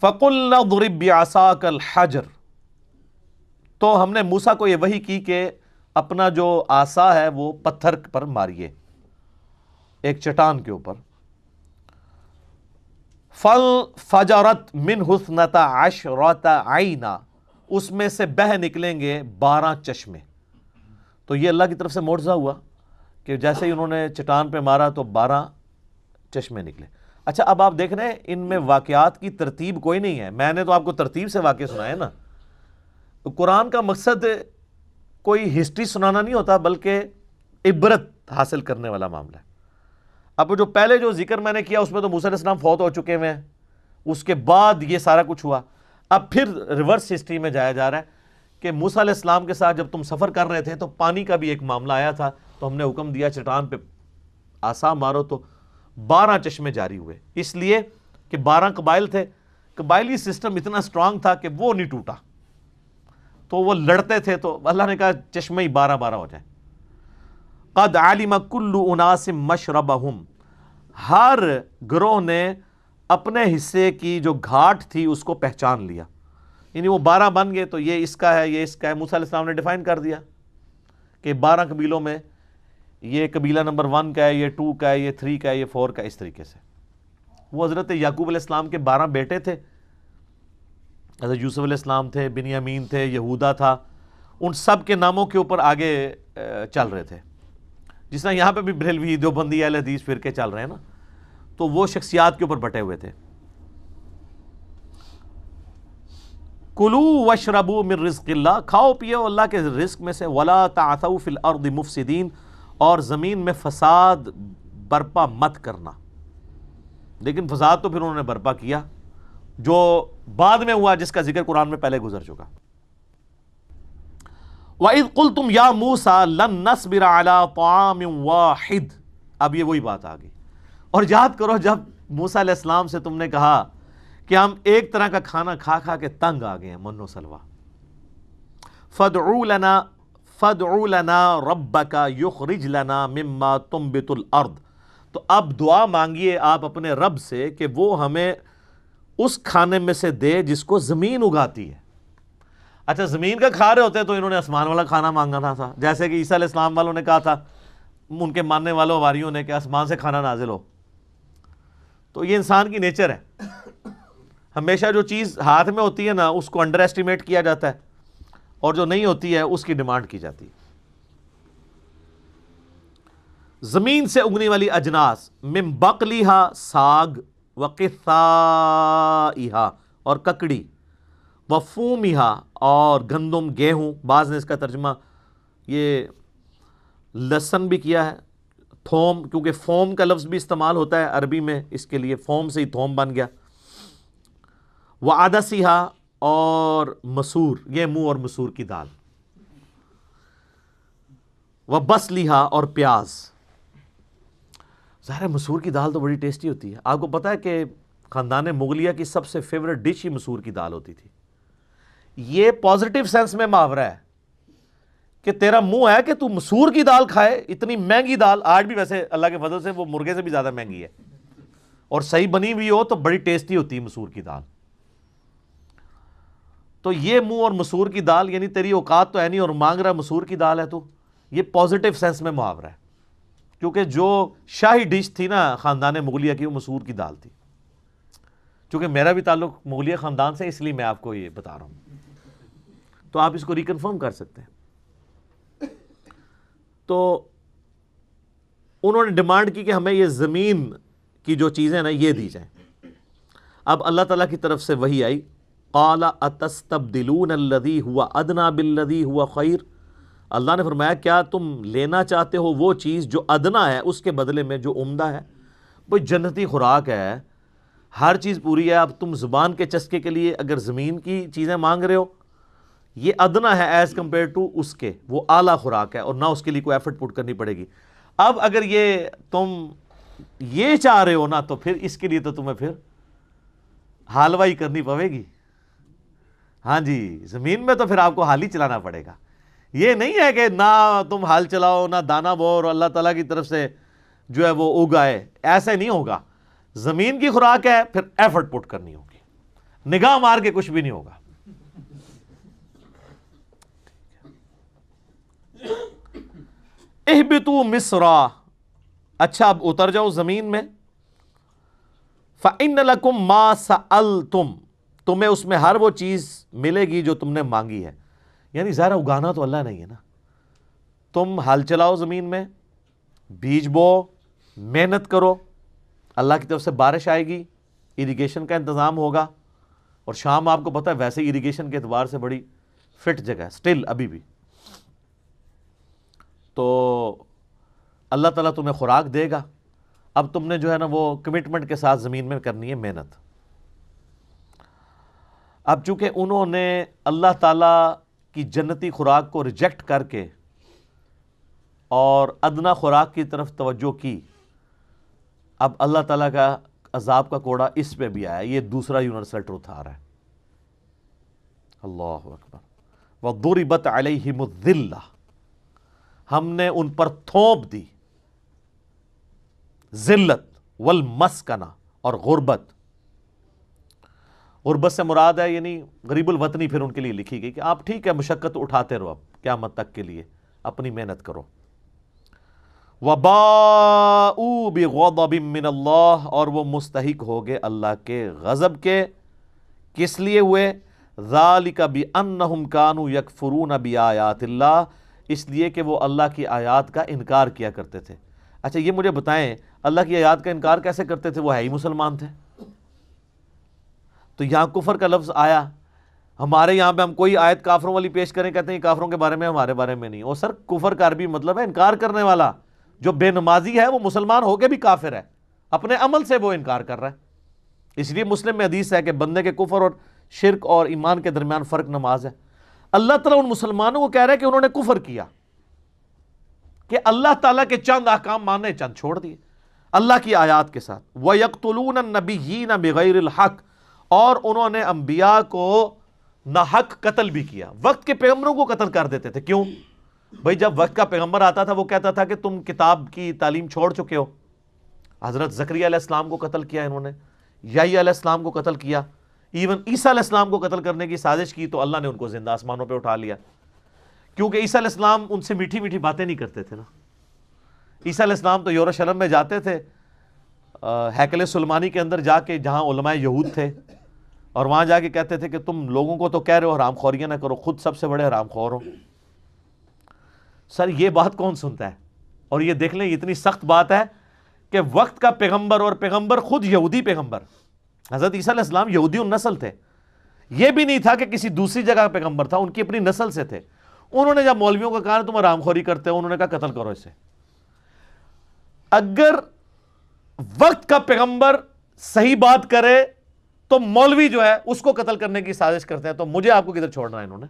فَقُلْنَا اضْرِب بِعَصَاكَ الْحَجَرَ، تو ہم نے موسیٰ کو یہ وحی کی کہ اپنا جو آسا ہے وہ پتھر پر ماریے، ایک چٹان کے اوپر. فجرت من حسنتا عشرۃ عینا، اس میں سے بہہ نکلیں گے 12 چشمے. تو یہ اللہ کی طرف سے معجزہ ہوا کہ جیسے ہی انہوں نے چٹان پہ مارا تو 12 چشمے نکلے. اچھا اب آپ دیکھ رہے ہیں ان میں واقعات کی ترتیب کوئی نہیں ہے، میں نے تو آپ کو ترتیب سے واقعے سنائے نا. تو قرآن کا مقصد کوئی ہسٹری سنانا نہیں ہوتا بلکہ عبرت حاصل کرنے والا معاملہ ہے. اب جو پہلے جو ذکر میں نے کیا اس میں تو موسیٰ علیہ السلام فوت ہو چکے ہوئے ہیں، اس کے بعد یہ سارا کچھ ہوا. اب پھر ریورس ہسٹری میں جایا جا رہا ہے کہ موسیٰ علیہ السلام کے ساتھ جب تم سفر کر رہے تھے تو پانی کا بھی ایک معاملہ آیا تھا، تو ہم نے حکم دیا چٹان پہ آسا مارو تو 12 چشمے جاری ہوئے. اس لیے کہ 12 قبائل تھے، قبائلی سسٹم اتنا اسٹرانگ تھا کہ وہ نہیں ٹوٹا، تو وہ لڑتے تھے، تو اللہ نے کہا چشمے ہی 12 ہو جائیں. قد علم کل اناس مشربہم، ہر گروہ نے اپنے حصے کی جو گھاٹ تھی اس کو پہچان لیا. یعنی وہ 12 بن گئے تو یہ اس کا ہے، یہ اس کا ہے. موسیٰ علیہ السلام نے ڈیفائن کر دیا کہ 12 قبیلوں میں یہ قبیلہ نمبر 1 کا ہے، یہ 2 کا ہے، یہ 3 کا ہے، یہ 4 کا ہے، اس طریقے سے. وہ حضرت یعقوب علیہ السلام کے 12 بیٹے تھے، حضرت یوسف علیہ السلام تھے، بنیامین تھے، یہودا تھا، ان سب کے ناموں کے اوپر آگے چل رہے تھے. جس طرح یہاں پہ بھی بریلوی دیوبندی اہل حدیث فرقے چل رہے ہیں نا، تو وہ شخصیات کے اوپر بٹے ہوئے تھے. کلوا واشربوا من رزق اللہ، کھاؤ پیو اللہ کے رزق میں سے. ولا تعثوا فی الارض مفسدین، اور زمین میں فساد برپا مت کرنا. لیکن فساد تو پھر انہوں نے برپا کیا جو بعد میں ہوا، جس کا ذکر قرآن میں پہلے گزر چکا. وَإِذْ قُلْتُمْ يَا مُوسَىٰ لَن نَّصْبِرَ عَلَىٰ طَعَامٍ وَاحِدٍ، اب یہ وہی بات آ گئی. اور یاد کرو جب موسیٰ علیہ السلام سے تم نے کہا کہ ہم ایک طرح کا کھانا کھا کھا کے تنگ آ گئے ہیں، من و سلوہ. فَادْعُ لَنَا رَبَّكَ يُخْرِجْ لَنَا مِمَّا تُنبِتُ الْأَرْض، تو اب دعا مانگیے آپ اپنے رب سے کہ وہ ہمیں اس کھانے میں سے دے جس کو زمین اگاتی ہے. اچھا زمین کا کھا رہے ہوتے تو انہوں نے آسمان والا کھانا مانگنا تھا، جیسے کہ عیسیٰ علیہ السلام والوں نے کہا تھا، ان کے ماننے والوں واریوں نے، کہ آسمان سے کھانا نازل ہو. تو یہ انسان کی نیچر ہے، ہمیشہ جو چیز ہاتھ میں ہوتی ہے نا اس کو انڈر ایسٹیمیٹ کیا جاتا ہے، اور جو نہیں ہوتی ہے اس کی ڈیمانڈ کی جاتی ہے. زمین سے اگنے والی اجناس، من بقلیہا ساگ، وقثائہا اور ککڑی، وفومہا اور گندم گیہوں، بعض نے اس کا ترجمہ یہ لہسن بھی کیا ہے، تھوم، کیونکہ فوم کا لفظ بھی استعمال ہوتا ہے عربی میں، اس کے لیے فوم سے ہی تھوم بن گیا. وعدسیہا اور مسور، یہ منہ اور مسور کی دال. وبصلیہا اور پیاز. ظاہر ہے مسور کی دال تو بڑی ٹیسٹی ہوتی ہے. آپ کو پتہ ہے کہ خاندان مغلیہ کی سب سے فیوریٹ ڈش ہی مسور کی دال ہوتی تھی. یہ پازیٹیو سینس میں محاورہ ہے کہ تیرا منہ ہے کہ تو مسور کی دال کھائے، اتنی مہنگی دال. آج بھی ویسے اللہ کے فضل سے وہ مرغے سے بھی زیادہ مہنگی ہے، اور صحیح بنی ہوئی ہو تو بڑی ٹیسٹی ہوتی ہے مسور کی دال. تو یہ منہ اور مسور کی دال، یعنی تیری اوقات تو ہے نہیں اور مانگ رہا مسور کی دال ہے تو، یہ پازیٹیو سینس میں محاورہ ہے. کیونکہ جو شاہی ڈش تھی نا خاندان مغلیہ کی وہ مسور کی دال تھی. چونکہ میرا بھی تعلق مغلیہ خاندان سے، اس لیے میں آپ کو یہ بتا رہا ہوں، تو آپ اس کو ریکنفرم کر سکتے ہیں. تو انہوں نے ڈیمانڈ کی کہ ہمیں یہ زمین کی جو چیزیں نا یہ دی جائیں. اب اللہ تعالیٰ کی طرف سے وحی آئی، قال اتستبدلون الذی هو ادنی بالذی هو خیر. اللہ نے فرمایا کیا تم لینا چاہتے ہو وہ چیز جو ادنا ہے اس کے بدلے میں جو عمدہ ہے. بھئی جنتی خوراک ہے، ہر چیز پوری ہے. اب تم زبان کے چسکے کے لیے اگر زمین کی چیزیں مانگ رہے ہو، یہ ادنا ہے ایز کمپیئر ٹو اس کے، وہ اعلیٰ خوراک ہے اور نہ اس کے لیے کوئی ایفرٹ پٹ کرنی پڑے گی. اب اگر یہ تم یہ چاہ رہے ہو نا تو پھر اس کے لیے تو تمہیں پھر حالوائی کرنی پڑے گی. ہاں جی، زمین میں تو پھر آپ کو حال ہی چلانا پڑے گا. یہ نہیں ہے کہ نہ تم حال چلاؤ نہ دانا بو اور اللہ تعالیٰ کی طرف سے جو ہے وہ اگائے، ایسے نہیں ہوگا. زمین کی خوراک ہے، پھر ایفرٹ پٹ کرنی ہوگی، نگاہ مار کے کچھ بھی نہیں ہوگا. اہبطوا مصرا، اچھا اب اتر جاؤ زمین میں، فإن لکم ما سألتم، تمہیں اس میں ہر وہ چیز ملے گی جو تم نے مانگی ہے. یعنی ظاہر اگانا تو اللہ نہیں ہے نا، تم ہل چلاؤ زمین میں، بیج بو، محنت کرو، اللہ کی طرف سے بارش آئے گی، اریگیشن کا انتظام ہوگا. اور شام آپ کو پتہ ہے ویسے اریگیشن کے اعتبار سے بڑی فٹ جگہ ہے سٹل ابھی بھی. تو اللہ تعالیٰ تمہیں خوراک دے گا. اب تم نے جو ہے نا وہ کمٹمنٹ کے ساتھ زمین میں کرنی ہے محنت. اب چونکہ انہوں نے اللہ تعالیٰ کی جنتی خوراک کو ریجیکٹ کر کے اور ادنا خوراک کی طرف توجہ کی، اب اللہ تعالیٰ کا عذاب کا کوڑا اس پہ بھی آیا. یہ دوسرا یونیورسل ٹروتھ آ رہا ہے. اللہ اکبر. وَضُرِبَتْ عَلَيْهِمُ الذِّلَّةُ، ہم نے ان پر تھوپ دی ذلت، والمسکنہ، اور غربت. غربت سے مراد ہے یعنی غریب الوطنی پھر ان کے لیے لکھی گئی کہ آپ ٹھیک ہے مشقت اٹھاتے رہو، اب قیامت تک کے لیے اپنی محنت کرو. وَبَاءُوا بِغَضَبٍ مِّنَ اللَّهِ، اور وہ مستحق ہو گئے اللہ کے غضب کے. کس لیے ہوئے؟ ذَلِكَ بِأَنَّهُمْ كَانُوا يَكْفُرُونَ بِآيَاتِ اللَّهِ، اس لیے کہ وہ اللہ کی آیات کا انکار کیا کرتے تھے. اچھا یہ مجھے بتائیں اللہ کی آیات کا انکار کیسے کرتے تھے؟ وہ ہے ہی مسلمان تھے. تو یہاں کفر کا لفظ آیا، ہمارے یہاں پہ ہم کوئی آیت کافروں والی پیش کریں کہتے ہیں کافروں کے بارے میں، ہمارے بارے میں نہیں. اور سر کفر کا عربی مطلب ہے انکار کرنے والا. جو بے نمازی ہے وہ مسلمان ہو کے بھی کافر ہے، اپنے عمل سے وہ انکار کر رہا ہے. اس لیے مسلم میں حدیث ہے کہ بندے کے کفر اور شرک اور ایمان کے درمیان فرق نماز ہے. اللہ تعالیٰ ان مسلمانوں کو کہہ رہا ہے کہ انہوں نے کفر کیا، کہ اللہ تعالیٰ کے چند احکام مانے چند چھوڑ دیے اللہ کی آیات کے ساتھ. وَيَقْتُلُونَ النَّبِيِّينَ بِغَيْرِ الْحَقِّ، اور انہوں نے انبیاء کو ناحق قتل بھی کیا. وقت کے پیغمبروں کو قتل کر دیتے تھے. کیوں بھائی؟ جب وقت کا پیغمبر آتا تھا وہ کہتا تھا کہ تم کتاب کی تعلیم چھوڑ چکے ہو. حضرت زکریا علیہ السلام کو قتل کیا انہوں نے، یحییٰ علیہ السلام کو قتل کیا، ایون عیسیٰ علیہ السلام کو قتل کرنے کی سازش کی تو اللہ نے ان کو زندہ آسمانوں پہ اٹھا لیا. کیونکہ عیسیٰ علیہ السلام ان سے میٹھی میٹھی باتیں نہیں کرتے تھے نا. عیسیٰ علیہ السلام تو یروشلم میں جاتے تھے، ہیکل سلیمانی کے اندر جا کے جہاں علماء یہود تھے، اور وہاں جا کے کہتے تھے کہ تم لوگوں کو تو کہہ رہے ہو حرام خوریاں نہ کرو، خود سب سے بڑے حرام خور ہو. سر یہ بات کون سنتا ہے؟ اور یہ دیکھ لیں اتنی سخت بات ہے کہ وقت کا پیغمبر، اور پیغمبر خود یہودی پیغمبر، حضرت عیسیٰ علیہ السلام یہودی النسل تھے. یہ بھی نہیں تھا کہ کسی دوسری جگہ کا پیغمبر تھا، ان کی اپنی نسل سے تھے. انہوں نے جب مولویوں کو کہا تم حرام خوری کرتے ہو، انہوں نے کہا قتل کرو اسے. اگر وقت کا پیغمبر صحیح بات کرے تو مولوی جو ہے اس کو قتل کرنے کی سازش کرتے ہیں، تو مجھے آپ کو کدھر چھوڑنا ہے؟ انہوں نے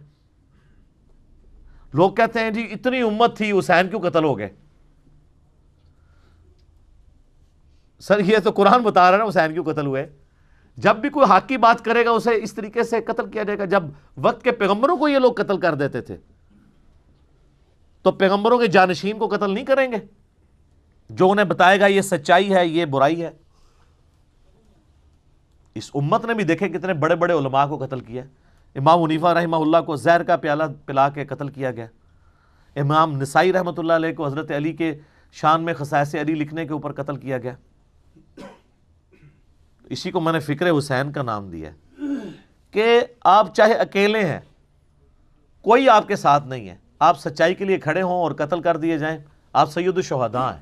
لوگ کہتے ہیں جی اتنی امت تھی حسین کیوں قتل ہو گئے؟ سر یہ تو قرآن بتا رہا ہے نا حسین کیوں قتل ہوئے. جب بھی کوئی حق کی بات کرے گا اسے اس طریقے سے قتل کیا جائے گا. جب وقت کے پیغمبروں کو یہ لوگ قتل کر دیتے تھے تو پیغمبروں کے جانشین کو قتل نہیں کریں گے جو انہیں بتائے گا یہ سچائی ہے یہ برائی ہے. اس امت نے بھی دیکھے کتنے بڑے بڑے علماء کو قتل کیا. امام حنیفہ رحمہ اللہ کو زہر کا پیالہ پلا کے قتل کیا گیا. امام نسائی رحمۃ اللہ علیہ کو حضرت علی کے شان میں خصائص علی لکھنے کے اوپر قتل کیا گیا. اسی کو میں نے فکر حسین کا نام دیا کہ آپ چاہے اکیلے ہیں، کوئی آپ کے ساتھ نہیں ہے، آپ سچائی کے لیے کھڑے ہوں اور قتل کر دیے جائیں، آپ سید الشہداء ہیں.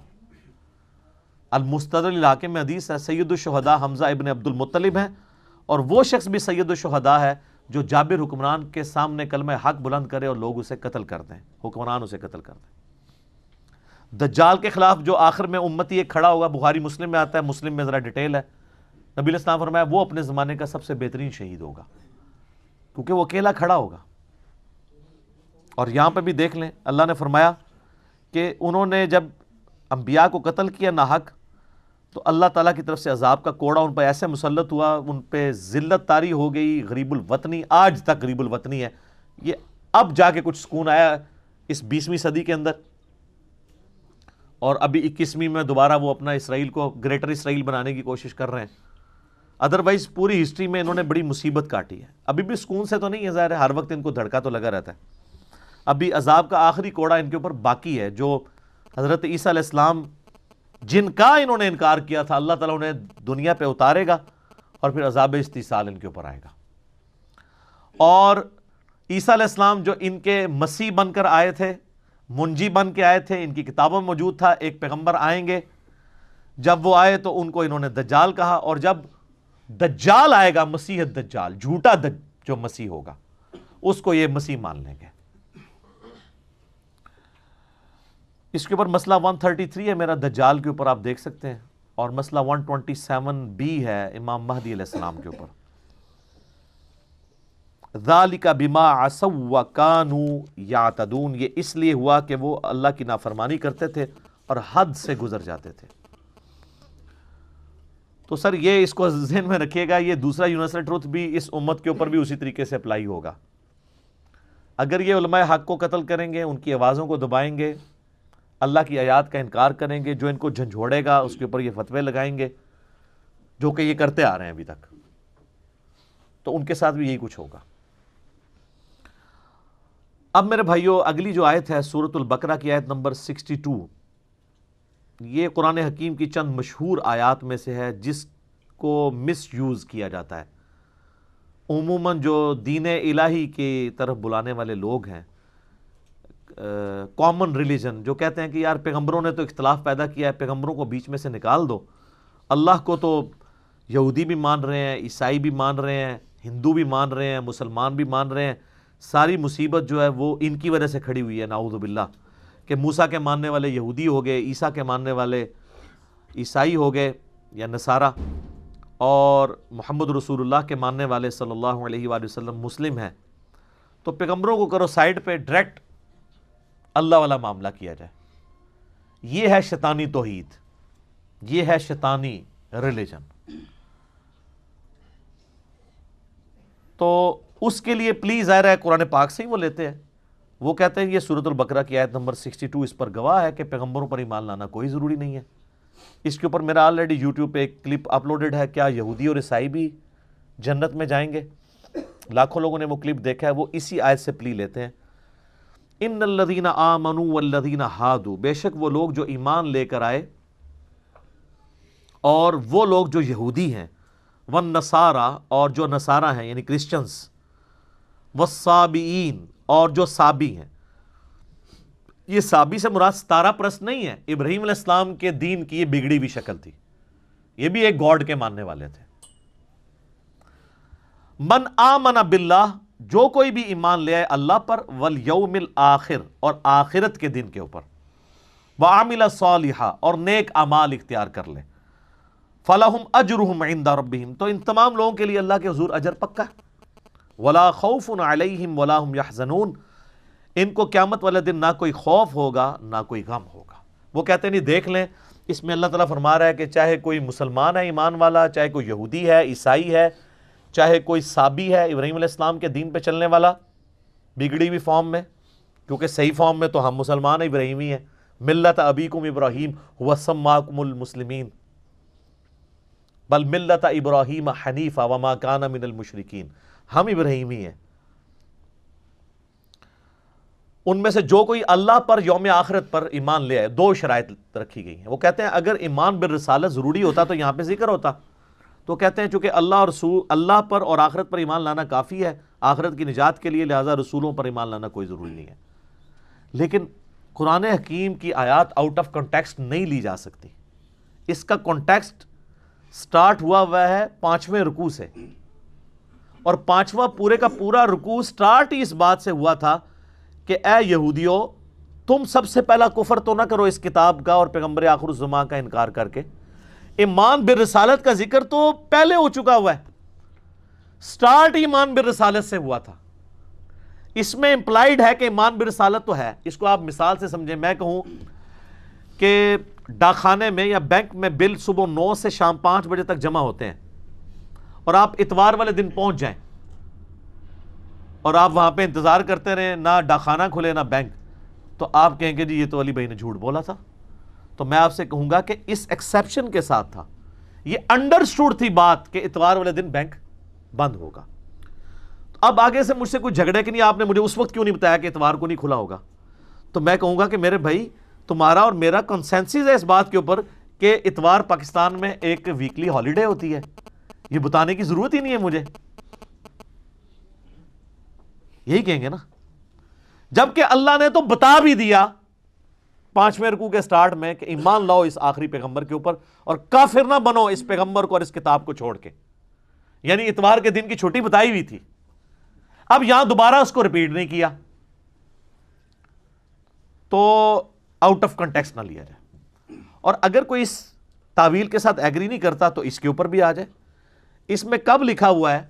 المستدرک علاقے میں حدیث ہے سید الشہداء حمزہ ابن عبد المطلب ہیں، اور وہ شخص بھی سید الشہداء ہے جو جابر حکمران کے سامنے کلمہ حق بلند کرے اور لوگ اسے قتل کر دیں، حکمران اسے قتل کر دیں. دجال کے خلاف جو آخر میں امتی ایک کھڑا ہوگا، بخاری مسلم میں آتا ہے، مسلم میں ذرا ڈیٹیل ہے. نبی علیہ السلام فرمایا وہ اپنے زمانے کا سب سے بہترین شہید ہوگا کیونکہ وہ اکیلا کھڑا ہوگا. اور یہاں پہ بھی دیکھ لیں اللہ نے فرمایا کہ انہوں نے جب انبیاء کو قتل کیا ناحق تو اللہ تعالیٰ کی طرف سے عذاب کا کوڑا ان پہ ایسے مسلط ہوا، ان پہ ذلت طاری ہو گئی. غریب الوطنی آج تک غریب الوطنی ہے. یہ اب جا کے کچھ سکون آیا اس 20ویں صدی کے اندر، اور ابھی 21ویں میں دوبارہ وہ اپنا اسرائیل کو گریٹر اسرائیل بنانے کی کوشش کر رہے ہیں. ادروائز پوری ہسٹری میں انہوں نے بڑی مصیبت کاٹی ہے. ابھی بھی سکون سے تو نہیں ہے، ظاہر ہے ہر وقت ان کو دھڑکا تو لگا رہتا ہے. ابھی عذاب کا آخری کوڑا ان کے اوپر باقی ہے جو حضرت عیسیٰ علیہ السلام جن کا انہوں نے انکار کیا تھا، اللہ تعالیٰ انہیں دنیا پہ اتارے گا اور پھر عذاب استیصال ان کے اوپر آئے گا. اور عیسیٰ علیہ السلام جو ان کے مسیح بن کر آئے تھے، منجی بن کے آئے تھے، ان کی کتابوں میں موجود تھا ایک پیغمبر آئیں گے. جب وہ آئے تو ان کو انہوں نے دجال کہا، اور جب دجال آئے گا، مسیح الدجال، جھوٹا جو مسیح ہوگا، اس کو یہ مسیح مان لیں گے. اس کے اوپر مسئلہ 133 ہے میرا دجال کے اوپر، آپ دیکھ سکتے ہیں، اور مسئلہ 127b ہے امام مہدی علیہ السلام کے اوپر. ذالک بما عصوا وکانوا یعتدون، یہ اس لیے ہوا کہ وہ اللہ کی نافرمانی کرتے تھے اور حد سے گزر جاتے تھے. تو سر یہ اس کو ذہن میں رکھیے گا، یہ دوسرا یونیورسل ٹروتھ بھی اس امت کے اوپر بھی اسی طریقے سے اپلائی ہوگا. اگر یہ علماء حق کو قتل کریں گے، ان کی آوازوں کو دبائیں گے، اللہ کی آیات کا انکار کریں گے، جو ان کو جھنجھوڑے گا اس کے اوپر یہ فتوے لگائیں گے، جو کہ یہ کرتے آ رہے ہیں ابھی تک، تو ان کے ساتھ بھی یہی کچھ ہوگا. اب میرے بھائیوں، اگلی جو آیت ہے سورۃ البقرہ کی آیت نمبر 62، یہ قرآن حکیم کی چند مشہور آیات میں سے ہے جس کو مس یوز کیا جاتا ہے. عموماً جو دین الہی کی طرف بلانے والے لوگ ہیں، کامن ریلیجن، جو کہتے ہیں کہ یار پیغمبروں نے تو اختلاف پیدا کیا ہے، پیغمبروں کو بیچ میں سے نکال دو. اللہ کو تو یہودی بھی مان رہے ہیں، عیسائی بھی مان رہے ہیں، ہندو بھی مان رہے ہیں، مسلمان بھی مان رہے ہیں. ساری مصیبت جو ہے وہ ان کی وجہ سے کھڑی ہوئی ہے، نعوذ باللہ، کہ موسیٰ کے ماننے والے یہودی ہو گئے، عیسیٰ کے ماننے والے عیسائی ہو گئے یا نصارہ، اور محمد رسول اللہ کے ماننے والے صلی اللہ علیہ وآلہ وسلم مسلم ہیں. تو پیغمبروں کو کرو سائیڈ پہ، ڈائریکٹ اللہ والا معاملہ کیا جائے. یہ ہے شیطانی توحید، یہ ہے شیطانی ریلیجن. تو اس کے لیے پلیز ظاہر ہے قرآن پاک سے ہی وہ لیتے ہیں. وہ کہتے ہیں یہ سورۃ البقرہ کی آیت نمبر 62 اس پر گواہ ہے کہ پیغمبروں پر ایمان لانا کوئی ضروری نہیں ہے. اس کے اوپر میرا آلریڈی یوٹیوب پہ ایک کلپ اپلوڈڈ ہے، کیا یہودی اور عیسائی بھی جنت میں جائیں گے؟ لاکھوں لوگوں نے وہ کلپ دیکھا ہے. وہ اسی آیت سے پلی لیتے ہیں. ان الذین آمنوا والذین ہادوا، بے شک وہ لوگ جو ایمان لے کر آئے اور وہ لوگ جو یہودی ہیں، والنصارى، اور جو نصارہ ہیں یعنی کرسچنز، والصابئین، اور جو صابی ہیں. یہ صابی سے مراد ستارہ پرست نہیں ہے، ابراہیم علیہ السلام کے دین کی یہ بگڑی ہوئی شکل تھی، یہ بھی ایک گاڈ کے ماننے والے تھے. من آمن باللہ، جو کوئی بھی ایمان لے آئے اللہ پر، والیوم الآخر، اور آخرت کے دن کے اوپر، وعمل صالحا، اور نیک اعمال اختیار کر لے، فلہم اجرہم عند ربہم، تو ان تمام لوگوں کے لیے اللہ کے حضور اجر پکا ہے. ولا خوف علیہم ولا ہم یحزنون، ان کو قیامت والے دن نہ کوئی خوف ہوگا نہ کوئی غم ہوگا. وہ کہتے ہیں نہیں دیکھ لیں، اس میں اللہ تعالیٰ فرما رہا ہے کہ چاہے کوئی مسلمان ہے ایمان والا، چاہے کوئی یہودی ہے، عیسائی ہے، چاہے کوئی صابی ہے ابراہیم علیہ السلام کے دین پہ چلنے والا بگڑی ہوئی فارم میں، کیونکہ صحیح فارم میں تو ہم مسلمان ابراہیمی ہیں. ملت ابیکم ابراہیم هو سماکم المسلمین بل ملت ابراہیم حنیفا وما کان من المشرکین، ہم ابراہیمی ہیں. ان میں سے جو کوئی اللہ پر یوم آخرت پر ایمان لے آئے، دو شرائط رکھی گئی ہیں. وہ کہتے ہیں اگر ایمان بالرسالت ضروری ہوتا تو یہاں پہ ذکر ہوتا. تو کہتے ہیں چونکہ اللہ اور رسول، اللہ پر اور آخرت پر ایمان لانا کافی ہے آخرت کی نجات کے لیے، لہذا رسولوں پر ایمان لانا کوئی ضروری نہیں ہے. لیکن قرآن حکیم کی آیات آؤٹ آف کنٹیکسٹ نہیں لی جا سکتی. اس کا کنٹیکسٹ سٹارٹ ہوا ہے 5ویں رکوع سے، اور 5واں پورے کا پورا رکوع سٹارٹ ہی اس بات سے ہوا تھا کہ اے یہودیو، تم سب سے پہلا کفر تو نہ کرو اس کتاب کا اور پیغمبر آخر الزمان کا انکار کر کے. ایمان بالرسالت کا ذکر تو پہلے ہو چکا ہوا ہے، سٹارٹ ایمان بالرسالت سے ہوا تھا. اس میں امپلائیڈ ہے کہ ایمان بالرسالت تو ہے. اس کو آپ مثال سے سمجھیں، میں کہوں کہ ڈاکخانے میں یا بینک میں بل صبح 9 سے شام 5 بجے تک جمع ہوتے ہیں، اور آپ اتوار والے دن پہنچ جائیں اور آپ وہاں پہ انتظار کرتے رہیں، نہ ڈاکخانہ کھلے نہ بینک، تو آپ کہیں گے جی یہ تو علی بھائی نے جھوٹ بولا تھا. تو میں آپ سے کہوں گا کہ اس ایکسیپشن کے ساتھ تھا، یہ انڈرسٹوڈ تھی بات کہ اتوار والے دن بینک بند ہوگا. اب آگے سے مجھ سے کوئی جھگڑے کہ نہیں آپ نے مجھے اس وقت کیوں نہیں بتایا کہ اتوار کو نہیں کھلا ہوگا، تو میں کہوں گا کہ میرے بھائی تمہارا اور میرا کنسنسس ہے اس بات کے اوپر کہ اتوار پاکستان میں ایک ویکلی ہالیڈے ہوتی ہے. یہ بتانے کی ضرورت ہی نہیں ہے مجھے, یہی کہیں گے نا. جبکہ اللہ نے تو بتا بھی دیا 5ویں رکوع کے سٹارٹ میں کہ ایمان لاؤ اس آخری پیغمبر کے اوپر اور کافر نہ بنو اس پیغمبر کو اور اس کتاب کو چھوڑ کے. یعنی اتوار کے دن کی چھٹی بتائی ہوئی تھی. اب یہاں دوبارہ اس کو ریپیٹ نہیں کیا تو آؤٹ آف کنٹیکسٹ نہ لیا جائے. اور اگر کوئی اس تعویل کے ساتھ ایگری نہیں کرتا تو اس کے اوپر بھی آ جائے. اس میں کب لکھا ہوا ہے,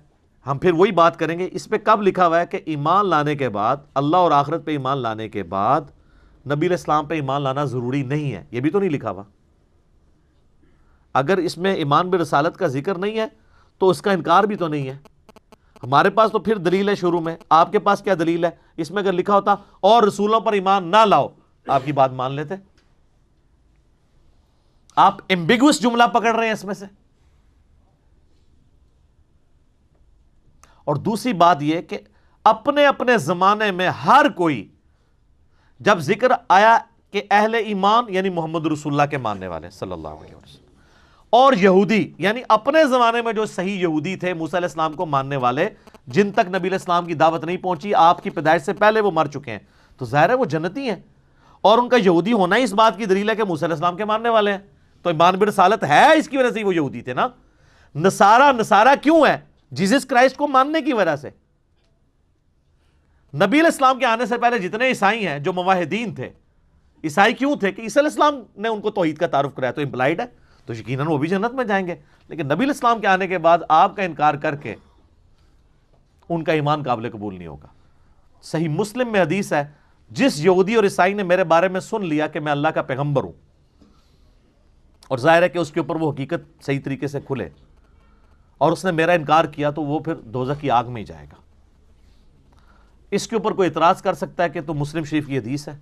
ہم پھر وہی بات کریں گے, اس پہ کب لکھا ہوا ہے کہ ایمان لانے کے بعد, اللہ اور آخرت پہ ایمان لانے کے بعد نبی علیہ السلام پہ ایمان لانا ضروری نہیں ہے؟ یہ بھی تو نہیں لکھا ہوا. اگر اس میں ایمان برسالت کا ذکر نہیں ہے تو اس کا انکار بھی تو نہیں ہے. ہمارے پاس تو پھر دلیل ہے شروع میں, آپ کے پاس کیا دلیل ہے؟ اس میں اگر لکھا ہوتا اور رسولوں پر ایمان نہ لاؤ, آپ کی بات مان لیتے. آپ ایمبیگوس جملہ پکڑ رہے ہیں اس میں سے. اور دوسری بات یہ کہ اپنے اپنے زمانے میں ہر کوئی جب ذکر آیا کہ اہل ایمان یعنی محمد رسول اللہ کے ماننے والے صلی اللہ علیہ وسلم, اور یہودی یعنی اپنے زمانے میں جو صحیح یہودی تھے موسیٰ علیہ السلام کو ماننے والے, جن تک نبی علیہ السلام کی دعوت نہیں پہنچی, آپ کی پیدائش سے پہلے وہ مر چکے ہیں, تو ظاہر ہے وہ جنتی ہیں. اور ان کا یہودی ہونا ہی اس بات کی دلیل ہے کہ موسیٰ علیہ السلام کے ماننے والے ہیں. تو ایمان برسالت ہے, اس کی وجہ سے وہ یہودی تھے نا. نصارہ کیوں ہے؟ جیزس کرائسٹ کو ماننے کی وجہ سے. نبی علیہ السلام کے آنے سے پہلے جتنے عیسائی ہیں جو موحدین تھے, عیسائی کیوں تھے؟ کہ عیسیٰ علیہ السلام نے ان کو توحید کا تعارف کرایا, تو امپلائڈ ہے, تو یقیناً وہ بھی جنت میں جائیں گے. لیکن نبی علیہ السلام کے آنے کے بعد آپ کا انکار کر کے ان کا ایمان قابل قبول نہیں ہوگا. صحیح مسلم میں حدیث ہے, جس یہودی اور عیسائی نے میرے بارے میں سن لیا کہ میں اللہ کا پیغمبر ہوں, اور ظاہر ہے کہ اس کے اوپر وہ حقیقت صحیح طریقے سے کھلے, اور اس نے میرا انکار کیا, تو وہ پھر دوزخ کی آگ میں ہی جائے گا. اس کے اوپر کوئی اعتراض کر سکتا ہے کہ تو مسلم شریف کی حدیث ہے,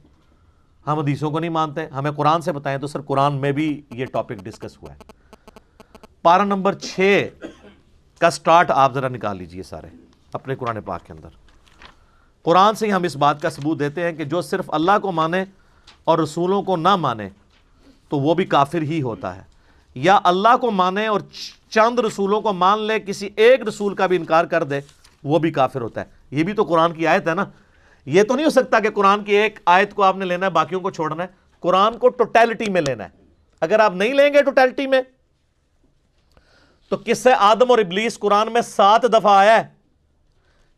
ہم حدیثوں کو نہیں مانتے, ہمیں قرآن سے بتائیں. تو سر قرآن میں بھی یہ ٹاپک ڈسکس ہوا ہے. پارہ نمبر 6 کا سٹارٹ آپ ذرا نکال لیجئے سارے اپنے قرآن پاک کے اندر. قرآن سے ہی ہم اس بات کا ثبوت دیتے ہیں کہ جو صرف اللہ کو مانے اور رسولوں کو نہ مانے تو وہ بھی کافر ہی ہوتا ہے, یا اللہ کو مانے اور چند رسولوں کو مان لے, کسی ایک رسول کا بھی انکار کر دے, وہ بھی کافر ہوتا ہے. یہ بھی تو قرآن کی آیت ہے نا. یہ تو نہیں ہو سکتا کہ قرآن کی ایک آیت کو آپ نے لینا ہے, باقیوں کو چھوڑنا ہے. قرآن کو ٹوٹیلٹی میں لینا ہے. اگر آپ نہیں لیں گے ٹوٹیلٹی میں, تو قصہ آدم اور ابلیس قرآن میں 7 دفعہ آیا ہے,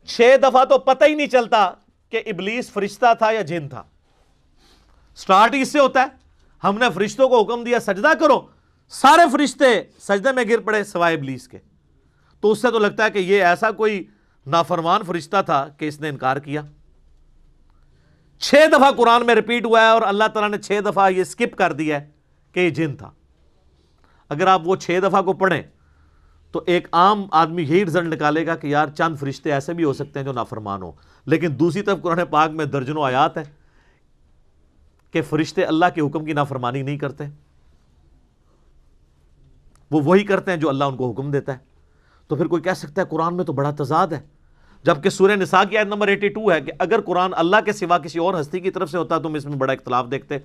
6 دفعہ تو پتہ ہی نہیں چلتا کہ ابلیس فرشتہ تھا یا جن تھا. سٹارٹ اس سے ہوتا ہے, ہم نے فرشتوں کو حکم دیا سجدہ کرو, سارے فرشتے سجدے میں گر پڑے سوائے ابلیس کے. تو اس سے تو لگتا ہے کہ یہ ایسا کوئی نافرمان فرشتہ تھا کہ اس نے انکار کیا. 6 دفعہ قرآن میں ریپیٹ ہوا ہے, اور اللہ تعالیٰ نے 6 دفعہ یہ سکپ کر دیا ہے کہ یہ جن تھا. اگر آپ وہ 6 دفعہ کو پڑھیں تو ایک عام آدمی یہی رزلٹ نکالے گا کہ یار چند فرشتے ایسے بھی ہو سکتے ہیں جو نافرمان ہوں. لیکن دوسری طرف قرآن پاک میں درجنوں آیات ہیں کہ فرشتے اللہ کے حکم کی نافرمانی نہیں کرتے, وہ وہی کرتے ہیں جو اللہ ان کو حکم دیتا ہے. تو پھر کوئی کہہ سکتا ہے قرآن میں تو بڑا تضاد ہے, جبکہ سورہ نساء کی آیت نمبر 82 ہے کہ اگر قرآن اللہ کے سوا کسی اور ہستی کی طرف سے ہوتا تو تم اس میں بڑا اختلاف دیکھتے.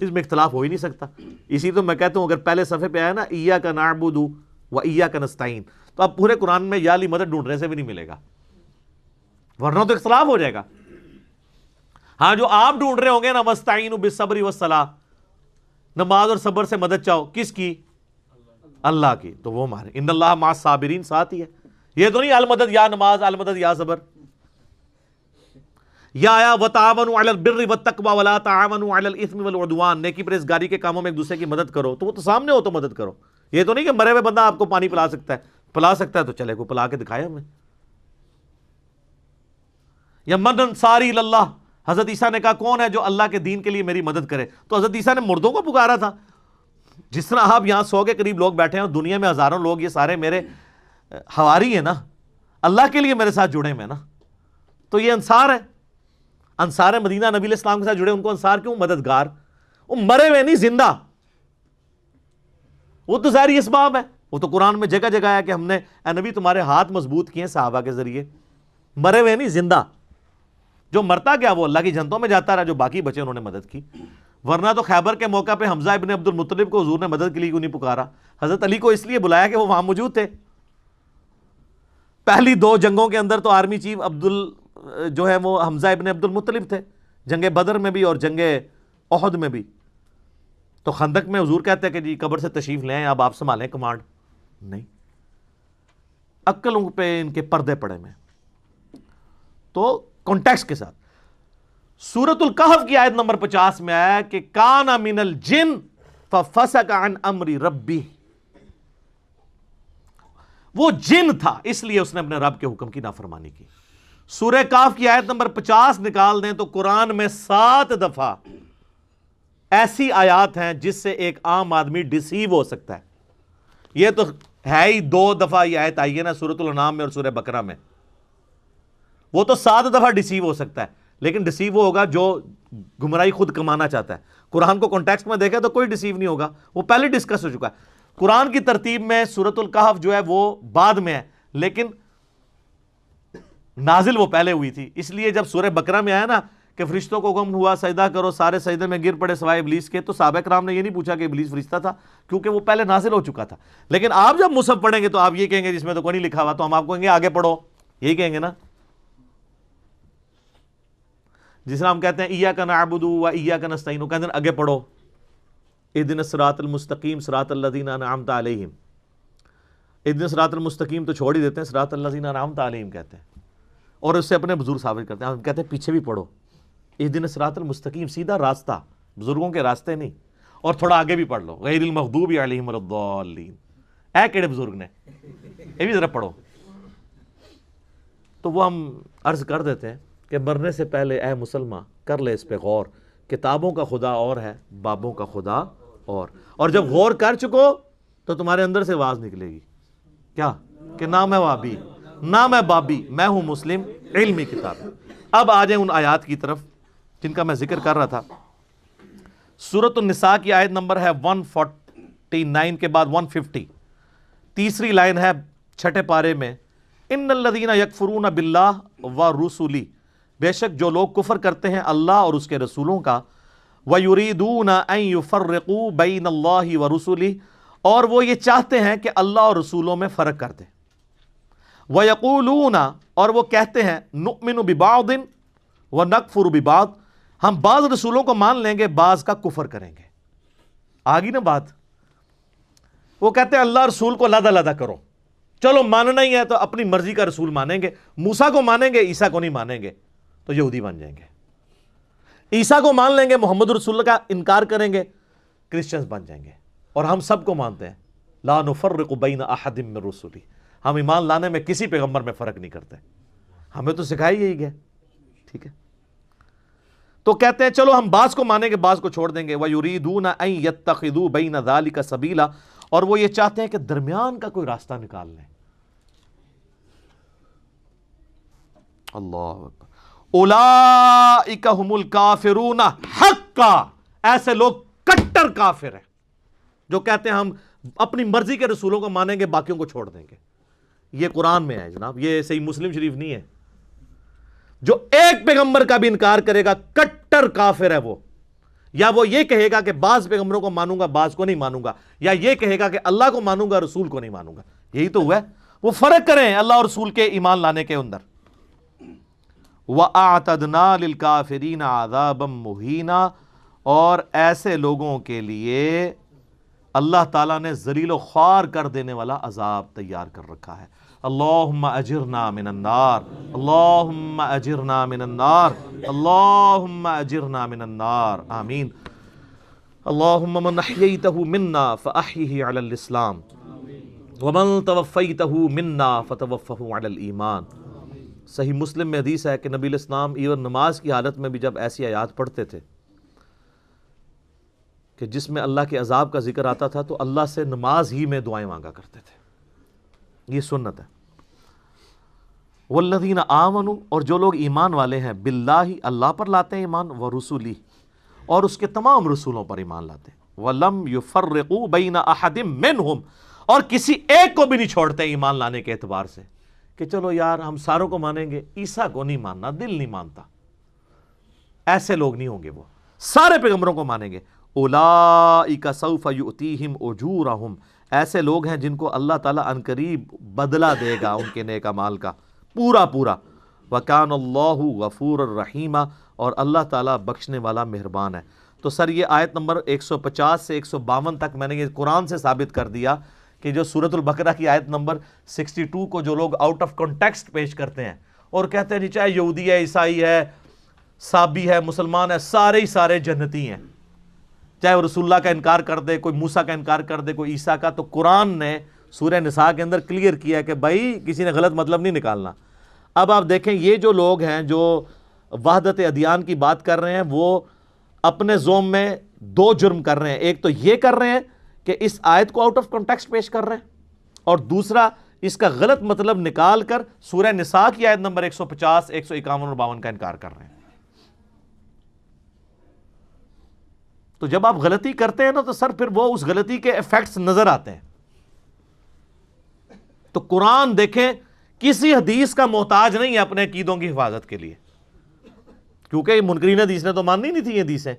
اس میں اختلاف ہو ہی نہیں سکتا. اسی تو میں کہتا ہوں اگر پہلے صفحے پہ آیا نا ایاک نعبد و ایاک نستعین, تو اب پورے قرآن میں یا علی مدد ڈھونڈنے سے بھی نہیں ملے گا, ورنہ تو اختلاف ہو جائے گا. ہاں جو آپ ڈھونڈ رہے ہوں گے نا مستعینوا بالصبر والصلاۃ, نماز اور صبر سے مدد چاہو, کس کی؟ اللہ کی. تو وہ ہمارے ان اللہ مع الصابرین ساتھ ہی ہے. یہ تو نہیں المدد یا نماز, المدد یا صبر. یا آیا وتعاونوا علی البر والتقوی ولا تعاونوا علی الاثم والعدوان, نیکی پرہیزگاری کے کاموں میں ایک دوسرے کی مدد کرو. تو وہ تو سامنے ہو تو مدد کرو. یہ تو نہیں کہ مرے ہوئے بندہ آپ کو پانی پلا سکتا ہے تو چلے کو پلا کے دکھائے ہمیں. یا من انصاری اللہ, حضرت عیسیٰ نے کہا کون ہے جو اللہ کے دین کے لیے میری مدد کرے, تو حضرت عیسیٰ نے مردوں کو پکارا تھا. جس طرح آپ یہاں 100 کے قریب لوگ بیٹھے ہیں, دنیا میں ہزاروں لوگ, یہ سارے میرے حواری ہیں نا, اللہ کے لیے میرے ساتھ جڑے ہوئے نا. تو یہ انصار ہے, انصار مدینہ نبی علیہ السلام کے ساتھ جڑے. ان کو انصار کیوں؟ مددگار. وہ مرے ہوئے نہیں, زندہ. وہ تو ظاہری اسباب ہے. وہ تو قرآن میں جگہ جگہ ہے کہ ہم نے اے نبی تمہارے ہاتھ مضبوط کیے صحابہ کے ذریعے. مرے ہوئے نہیں, زندہ. جو مرتا گیا وہ اللہ کی جنتوں میں جاتا رہا, جو باقی بچے انہوں نے مدد کی. ورنہ تو خیبر کے موقع پہ حمزہ ابن عبد المطلب کو حضور نے مدد کے لیے کیوں نہیں پکارا؟ حضرت علی کو اس لیے بلایا کہ وہ وہاں موجود تھے. پہلی 2 جنگوں کے اندر تو آرمی چیف جو ہے وہ حمزہ ابن عبد المطلب تھے، جنگ بدر میں بھی اور جنگ احد میں بھی. تو خندق میں حضور کہتے ہیں کہ جی قبر سے تشریف لیں، اب آپ سنبھالیں کمانڈ. نہیں، عقلوں پہ ان کے پردے پڑے میں. تو کانٹیکسٹ کے ساتھ سورۃ الکہف کی آیت نمبر 50 میں آیا کہ کان من الجن ففسق عن امر ربی، وہ جن تھا اس لیے اس نے اپنے رب کے حکم کی نافرمانی کی. سورہ کہف کی آیت نمبر 50 نکال دیں تو قرآن میں 7 دفعہ ایسی آیات ہیں جس سے ایک عام آدمی ڈسیو ہو سکتا ہے. یہ تو ہے ہی 2 دفعہ یہ آیت آئی ہے نا سورۃ الانعام میں اور سورہ بقرہ میں. وہ تو 7 دفعہ ڈسیو ہو سکتا ہے، لیکن ڈسیو وہ ہوگا جو گمراہی خود کمانا چاہتا ہے. قرآن کو کانٹیکسٹ میں دیکھیں تو کوئی ڈسیو نہیں ہوگا، وہ پہلے ڈسکس ہو چکا ہے. قرآن کی ترتیب میں سورۃ الکہف جو ہے وہ بعد میں ہے، لیکن نازل وہ پہلے ہوئی تھی. اس لیے جب سورہ بقرہ میں آیا نا کہ فرشتوں کو حکم ہوا سجدہ کرو، سارے سجدے میں گر پڑے سوائے ابلیس کے، تو صحابہ کرام نے یہ نہیں پوچھا کہ ابلیس فرشتہ تھا، کیونکہ وہ پہلے نازل ہو چکا تھا. لیکن آپ جب مصحف پڑھیں گے تو آپ یہ کہیں گے جس میں تو کوئی نہیں لکھا ہوا، تو ہم آپ کو کہیں گے آگے پڑھو، یہی کہیں گے نا. جس طرح ہم کہتے ہیں ایاک نعبد و ایاک نستعین، وہ کہتے ہیں آگے پڑھو اہدنا الصراط المستقیم صراط الذین انعمت علیہم. اہدنا الصراط المستقیم تو چھوڑ ہی دیتے ہیں، صراط الذین انعمت علیہم کہتے ہیں، اور اس سے اپنے بزرگ ثابت کرتے ہیں. ہم کہتے ہیں پیچھے بھی پڑھو اہدنا الصراط المستقیم، سیدھا راستہ، بزرگوں کے راستے نہیں. اور تھوڑا آگے بھی پڑھ لو غیر المغضوب علیہم ولا الضالین، اے کیڑے بزرگ نے، یہ بھی ذرا پڑھو. تو وہ ہم عرض کر دیتے ہیں کہ مرنے سے پہلے اے مسلمان کر لے اس پہ غور. کتابوں کا خدا اور ہے، بابوں کا خدا اور جب غور کر چکو تو تمہارے اندر سے آواز نکلے گی کیا کہ نہ میں وابی نہ میں بابی، میں ہوں مسلم، علمی کتاب. اب آ جائیں ان آیات کی طرف جن کا میں ذکر کر رہا تھا. سورۃ النساء کی آیت نمبر ہے 149 کے بعد 150، تیسری لائن ہے 6 پارے میں، ان الذین یکفرون باللہ ورسلہ، بے شک جو لوگ کفر کرتے ہیں اللہ اور اس کے رسولوں کا، وَيُرِيدُونَ أَن يُفَرِّقُوا بَيْنَ اللَّهِ وَرُسُلِهِ، اور وہ یہ چاہتے ہیں کہ اللہ اور رسولوں میں فرق کر دیں. وَيَقُولُونَ، اور وہ کہتے ہیں، نُؤْمِنُ بِبَعْضٍ وَنَكْفُرُ بِبَعْضٍ، ہم بعض رسولوں کو مان لیں گے بعض کا کفر کریں گے. آگی نا بات. وہ کہتے ہیں اللہ رسول کو علیحدہ علیحدہ کرو، چلو ماننا ہی ہے تو اپنی مرضی کا رسول مانیں گے، موسیٰ کو مانیں گے عیسیٰ کو نہیں مانیں گے تو یہودی بن جائیں گے. عیسیٰ کو مان لیں گے محمد رسول اللہ کا انکار کریں گے کرسچنز بن جائیں گے. اور ہم سب کو مانتے ہیں لا نفرق بین احد من رسلی، ہم ایمان لانے میں کسی پیغمبر میں فرق نہیں کرتے، ہمیں تو سکھائی یہی گیا. ٹھیک ہے، تو کہتے ہیں چلو ہم بعض کو مانیں گے بعض کو چھوڑ دیں گے. وَيُرِيدُونَ أَن يَتَّخِذُوا بَيْنَ ذَلِكَ سَبِيلًا، اور وہ یہ چاہتے ہیں کہ درمیان کا کوئی راستہ نکال لیں. اللہ اکبر. اولئک ھم الکافرون حقا، ایسے لوگ کٹر کافر ہیں جو کہتے ہیں ہم اپنی مرضی کے رسولوں کو مانیں گے باقیوں کو چھوڑ دیں گے. یہ قرآن میں ہے جناب، یہ صحیح مسلم شریف نہیں ہے. جو ایک پیغمبر کا بھی انکار کرے گا کٹر کافر ہے وہ. یا وہ یہ کہے گا کہ بعض پیغمبروں کو مانوں گا بعض کو نہیں مانوں گا، یا یہ کہے گا کہ اللہ کو مانوں گا رسول کو نہیں مانوں گا. یہی تو ہوا ہے. وہ فرق کریں اللہ اور رسول کے ایمان لانے کے اندر. وَأَعْتَدْنَا لِلْكَافِرِينَ عَذَابًا مُهِينًا، اور ایسے لوگوں کے لیے اللہ تعالیٰ نے ذلیل و خوار کر دینے والا عذاب تیار کر رکھا ہے. اللہم اجرنا من النار، اللہم اجرنا من النار، اللہم اجرنا من النار، آمین. اللہم من احییتہ منا فاحیہ علی الاسلام ومن توفیتہ منا فتوفہ علی الایمان. صحیح مسلم میں حدیث ہے کہ نبی علیہ السلام ایون نماز کی حالت میں بھی جب ایسی آیات پڑھتے تھے کہ جس میں اللہ کے عذاب کا ذکر آتا تھا تو اللہ سے نماز ہی میں دعائیں مانگا کرتے تھے. یہ سنت ہے. والذین آمنوا، اور جو لوگ ایمان والے ہیں، باللہ اللہ پر لاتے ہیں ایمان، ورسولہ، اور اس کے تمام رسولوں پر ایمان لاتے ہیں، ولم یفرقوا بین احد منہم، اور کسی ایک کو بھی نہیں چھوڑتے ایمان لانے کے اعتبار سے کہ چلو یار ہم ساروں کو مانیں گے عیسیٰ کو نہیں ماننا، دل نہیں مانتا. ایسے لوگ نہیں ہوں گے وہ. سارے پیغمبروں کو مانیں گے. اولئک سوف یؤتیہم اجورہم، ایسے لوگ ہیں جن کو اللہ تعالیٰ عنقریب بدلہ دے گا ان کے نیک اعمال کا پورا پورا. وکان اللہ غفور الرحیم، اور اللہ تعالیٰ بخشنے والا مہربان ہے. تو سر یہ آیت نمبر 150 سے 152 تک میں نے یہ قرآن سے ثابت کر دیا کہ جو سورۃ البقرہ کی آیت نمبر 62 کو جو لوگ آؤٹ آف کانٹیکسٹ پیش کرتے ہیں اور کہتے ہیں جی چاہے یہودی ہے، عیسائی ہے، صابی ہے، مسلمان ہے، سارے ہی سارے جنتی ہیں، چاہے وہ رسول اللہ کا انکار کر دے، کوئی موسیٰ کا انکار کر دے، کوئی عیسیٰ کا. تو قرآن نے سورہ نساء کے اندر کلیئر کیا کہ بھائی کسی نے غلط مطلب نہیں نکالنا. اب آپ دیکھیں یہ جو لوگ ہیں جو وحدت ادیان کی بات کر رہے ہیں وہ اپنے زوم میں دو جرم کر رہے ہیں. ایک تو یہ کر رہے ہیں کہ اس آیت کو آؤٹ آف کانٹیکسٹ پیش کر رہے ہیں، اور دوسرا اس کا غلط مطلب نکال کر سورہ نساء کی آیت نمبر 150، 151 اور 52 کا انکار کر رہے ہیں. تو جب آپ غلطی کرتے ہیں نا تو سر پھر وہ اس غلطی کے ایفیکٹس نظر آتے ہیں. تو قرآن دیکھیں کسی حدیث کا محتاج نہیں ہے اپنے عقیدوں کی حفاظت کے لیے، کیونکہ منکرین حدیث نے تو ماننی نہیں تھی یہ حدیثیں.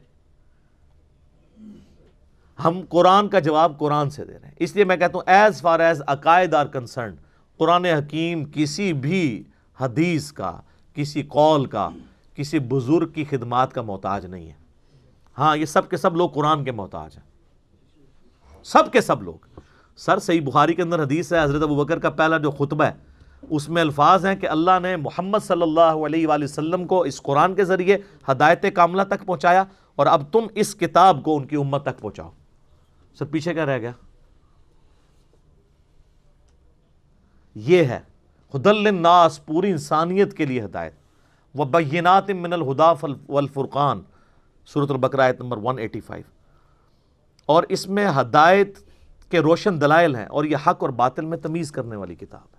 ہم قرآن کا جواب قرآن سے دے رہے ہیں. اس لیے میں کہتا ہوں ایز فار ایز عقائد آر کنسرنڈ، قرآن حکیم کسی بھی حدیث کا، کسی قول کا، کسی بزرگ کی خدمات کا محتاج نہیں ہے. ہاں یہ سب کے سب لوگ قرآن کے محتاج ہیں، سب کے سب لوگ. سر صحیح بخاری کے اندر حدیث ہے، حضرت ابوبکر کا پہلا جو خطبہ ہے اس میں الفاظ ہیں کہ اللہ نے محمد صلی اللہ علیہ وآلہ وسلم کو اس قرآن کے ذریعے ہدایت کاملہ تک پہنچایا، اور اب تم اس کتاب کو ان کی امت تک پہنچاؤ. سر پیچھے کیا رہ گیا؟ یہ ہے ہدی للناس، پوری انسانیت کے لیے ہدایت. وبینات من الہدی والفرقان، سورۃ البقرہ آیت نمبر 185. اور اس میں ہدایت کے روشن دلائل ہیں، اور یہ حق اور باطل میں تمیز کرنے والی کتاب ہے.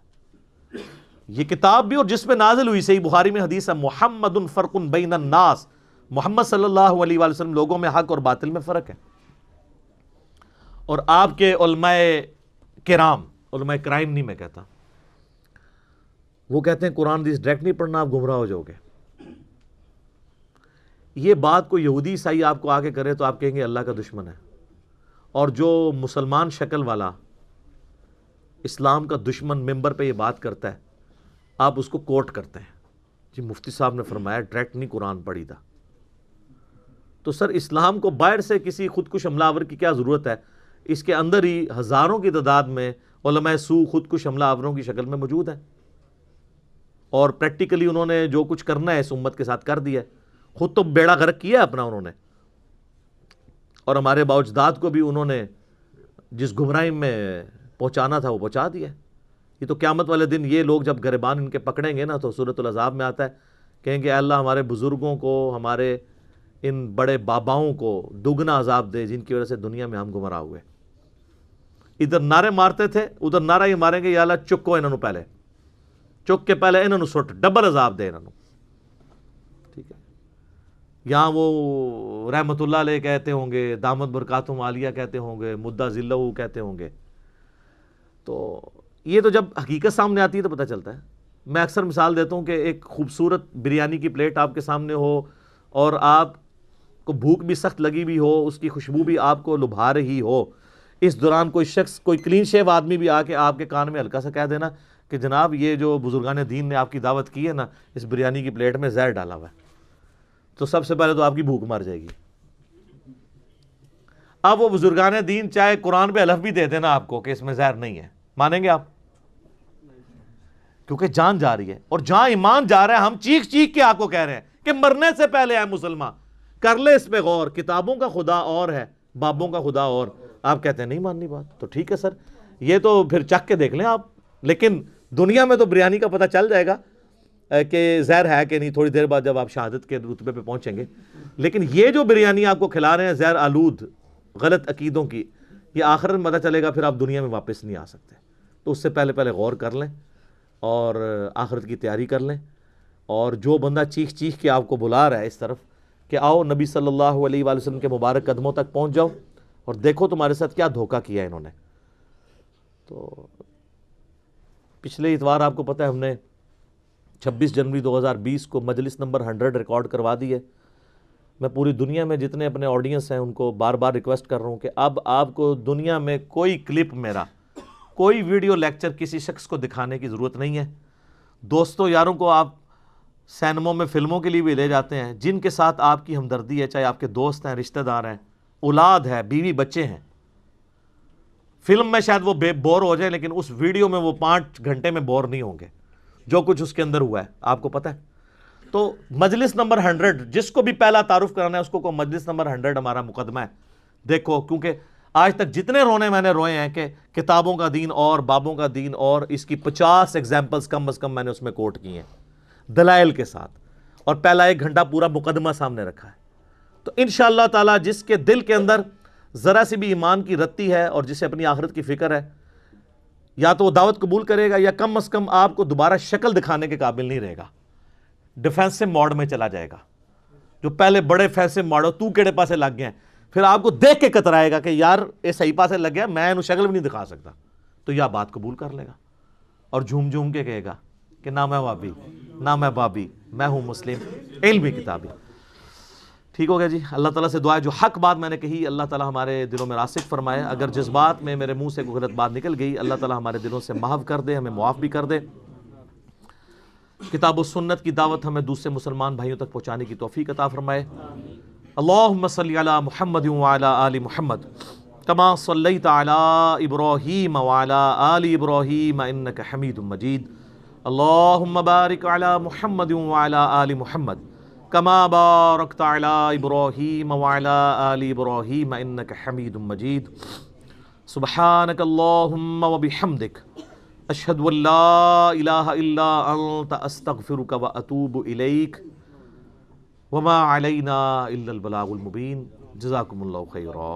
یہ کتاب بھی اور جس پہ نازل ہوئی، صحیح بخاری میں حدیث ہے محمد فرق بین الناس، محمد صلی اللہ علیہ وآلہ وسلم لوگوں میں حق اور باطل میں فرق ہے. اور آپ کے علماء کرام، علماء کرائم نہیں میں کہتا، وہ کہتے ہیں قرآن حدیث ڈائریکٹ نہیں پڑھنا، آپ گمراہ ہو جاؤ گے. یہ بات کو یہودی عیسائی آپ کو آ کے کرے تو آپ کہیں گے اللہ کا دشمن ہے. اور جو مسلمان شکل والا اسلام کا دشمن ممبر پہ یہ بات کرتا ہے، آپ اس کو کوٹ کرتے ہیں جی مفتی صاحب نے فرمایا ڈائریکٹ نہیں قرآن پڑھی تھا. تو سر اسلام کو باہر سے کسی خودکش حملہ آور کی کیا ضرورت ہے؟ اس کے اندر ہی ہزاروں کی تعداد میں علماء سو خودکش حملہ آوروں کی شکل میں موجود ہیں، اور پریکٹیکلی انہوں نے جو کچھ کرنا ہے اس امت کے ساتھ کر دیا ہے. خود تو بیڑا غرق کیا اپنا انہوں نے، اور ہمارے باوجداد کو بھی انہوں نے جس گمراہی میں پہنچانا تھا وہ پہنچا دیا. یہ تو قیامت والے دن یہ لوگ جب گریبان ان کے پکڑیں گے نا تو سورۃ العذاب میں آتا ہے، کہیں گے اے اللہ ہمارے بزرگوں کو، ہمارے ان بڑے باباؤں کو دگنا عذاب دے جن کی وجہ سے دنیا میں ہم گمراہ ہوئے. ادھر نعرے مارتے تھے، ادھر نعرہ یہ ماریں گے یا اللہ چکو انہوں پہلے، چک کے پہلے انہوں سٹ ڈبل عذاب دے انہوں. ٹھیک ہے، یہاں وہ رحمت اللہ علیہ کہتے ہوں گے، دامت برکاتہم عالیہ کہتے ہوں گے، مدہ ذلہ کہتے ہوں گے. تو یہ تو جب حقیقت سامنے آتی ہے تو پتہ چلتا ہے. میں اکثر مثال دیتا ہوں کہ ایک خوبصورت بریانی کی پلیٹ آپ کے سامنے ہو اور آپ کو بھوک بھی سخت لگی بھی ہو، اس کی خوشبو بھی آپ کو لبھا رہی ہو، اس دوران کوئی شخص، کوئی کلین شیو آدمی بھی آ کے آپ کے کان میں ہلکا سا کہہ دینا کہ جناب یہ جو بزرگان دین نے آپ کی دعوت کی ہے نا، اس بریانی کی پلیٹ میں زہر ڈالا ہوا ہے، تو سب سے پہلے تو آپ کی بھوک مر جائے گی. اب وہ بزرگان دین چاہے قرآن پہ حلف بھی دے دینا آپ کو کہ اس میں زہر نہیں ہے، مانیں گے آپ؟ کیونکہ جان جا رہی ہے، اور جہاں ایمان جا رہا ہے ہم چیخ چیخ کے آپ کو کہہ رہے ہیں کہ مرنے سے پہلے ہے مسلمان، کر لے اس پہ غور، کتابوں کا خدا اور ہے، بابوں کا خدا اور. آپ کہتے ہیں نہیں ماننی بات، تو ٹھیک ہے سر، یہ تو پھر چکھ کے دیکھ لیں آپ. لیکن دنیا میں تو بریانی کا پتہ چل جائے گا کہ زہر ہے کہ نہیں تھوڑی دیر بعد جب آپ شہادت کے رتبے پہ پہنچیں گے. لیکن یہ جو بریانی آپ کو کھلا رہے ہیں زہر آلود غلط عقیدوں کی، یہ آخرت میں پتہ چلے گا، پھر آپ دنیا میں واپس نہیں آ سکتے. تو اس سے پہلے غور کر لیں اور آخرت کی تیاری کر لیں. اور جو بندہ چیخ چیخ کے آپ کو بلا رہا ہے اس طرف کہ آؤ نبی صلی اللہ علیہ وآلہ وسلم کے مبارک قدموں تک پہنچ جاؤ اور دیکھو تمہارے ساتھ کیا دھوکہ کیا انہوں نے. تو پچھلے اتوار آپ کو پتہ ہے ہم نے 26 جنوری 2020 کو مجلس نمبر 100 ریکارڈ کروا دی ہے. میں پوری دنیا میں جتنے اپنے آڈینس ہیں ان کو بار بار ریکویسٹ کر رہا ہوں کہ اب آپ کو دنیا میں کوئی کلپ میرا، کوئی ویڈیو لیکچر کسی شخص کو دکھانے کی ضرورت نہیں ہے۔ دوستوں یاروں کو آپ سینموں میں فلموں کے لیے بھی لے جاتے ہیں، جن کے ساتھ آپ کی ہمدردی ہے، چاہے آپ کے دوست ہیں، رشتہ دار ہیں، اولاد ہے، بیوی بچے ہیں۔ فلم میں شاید وہ بور ہو جائے، لیکن اس ویڈیو میں وہ 5 گھنٹے میں بور نہیں ہوں گے، جو کچھ اس کے اندر ہوا ہے آپ کو پتہ ہے۔ تو مجلس نمبر 100 جس کو بھی پہلا تعارف کرانا ہے اس کو مجلس نمبر 100 ہمارا مقدمہ ہے۔ دیکھو، کیونکہ آج تک جتنے رونے میں نے روئے ہیں کہ کتابوں کا دین اور بابوں کا دین، اور اس کی 50 ایگزامپلز کم از کم میں نے اس میں کوٹ کی ہیں دلائل کے ساتھ، اور پہلا 1 گھنٹہ پورا مقدمہ سامنے رکھا ہے۔ تو انشاءاللہ تعالی جس کے دل کے اندر ذرا سی بھی ایمان کی رتی ہے اور جسے اپنی آخرت کی فکر ہے، یا تو وہ دعوت قبول کرے گا یا کم از کم آپ کو دوبارہ شکل دکھانے کے قابل نہیں رہے گا، ڈیفینسو موڈ میں چلا جائے گا۔ جو پہلے بڑے فیسے ماڑو تو کیڑے پاسے لگ گئے ہیں، پھر آپ کو دیکھ کے کترائے گا کہ یار یہ صحیح پاسے لگ گیا، میں انہوں شکل بھی نہیں دکھا سکتا، تو یہ بات قبول کر لے گا اور جھوم جھوم کے کہے گا کہ نہ میں وابی، نہ میں بابی، میں ہوں مسلم، علمی کتابی۔ ٹھیک ہو گیا جی۔ اللہ تعالیٰ سے دعا ہے جو حق بات میں نے کہی اللہ تعالیٰ ہمارے دلوں میں راسخ فرمائے، اگر جذبات میں میرے منہ سے کوئی غلط بات نکل گئی اللہ تعالیٰ ہمارے دلوں سے محو کر دے، ہمیں معاف بھی کر دے۔ کتاب و سنت کی دعوت ہمیں دوسرے مسلمان بھائیوں تک پہنچانے کی توفیق عطا فرمائے۔ اللہم صلی علی محمد وعلی آل محمد کما صلیت علی ابراہیم وعلی آل ابراہیم انک حمید مجید۔ اللہم بارک علی محمد وعلی آل محمد کما بارکت علی ابراہیم وعلی آل ابراہیم انک حمید مجید۔ سبحانک اللہم وبحمدک اشہد ان لا الہ الا انت استغفرک واتوب الیک وما علینا الا البلاغ المبین۔ جزاکم اللہ خیرا۔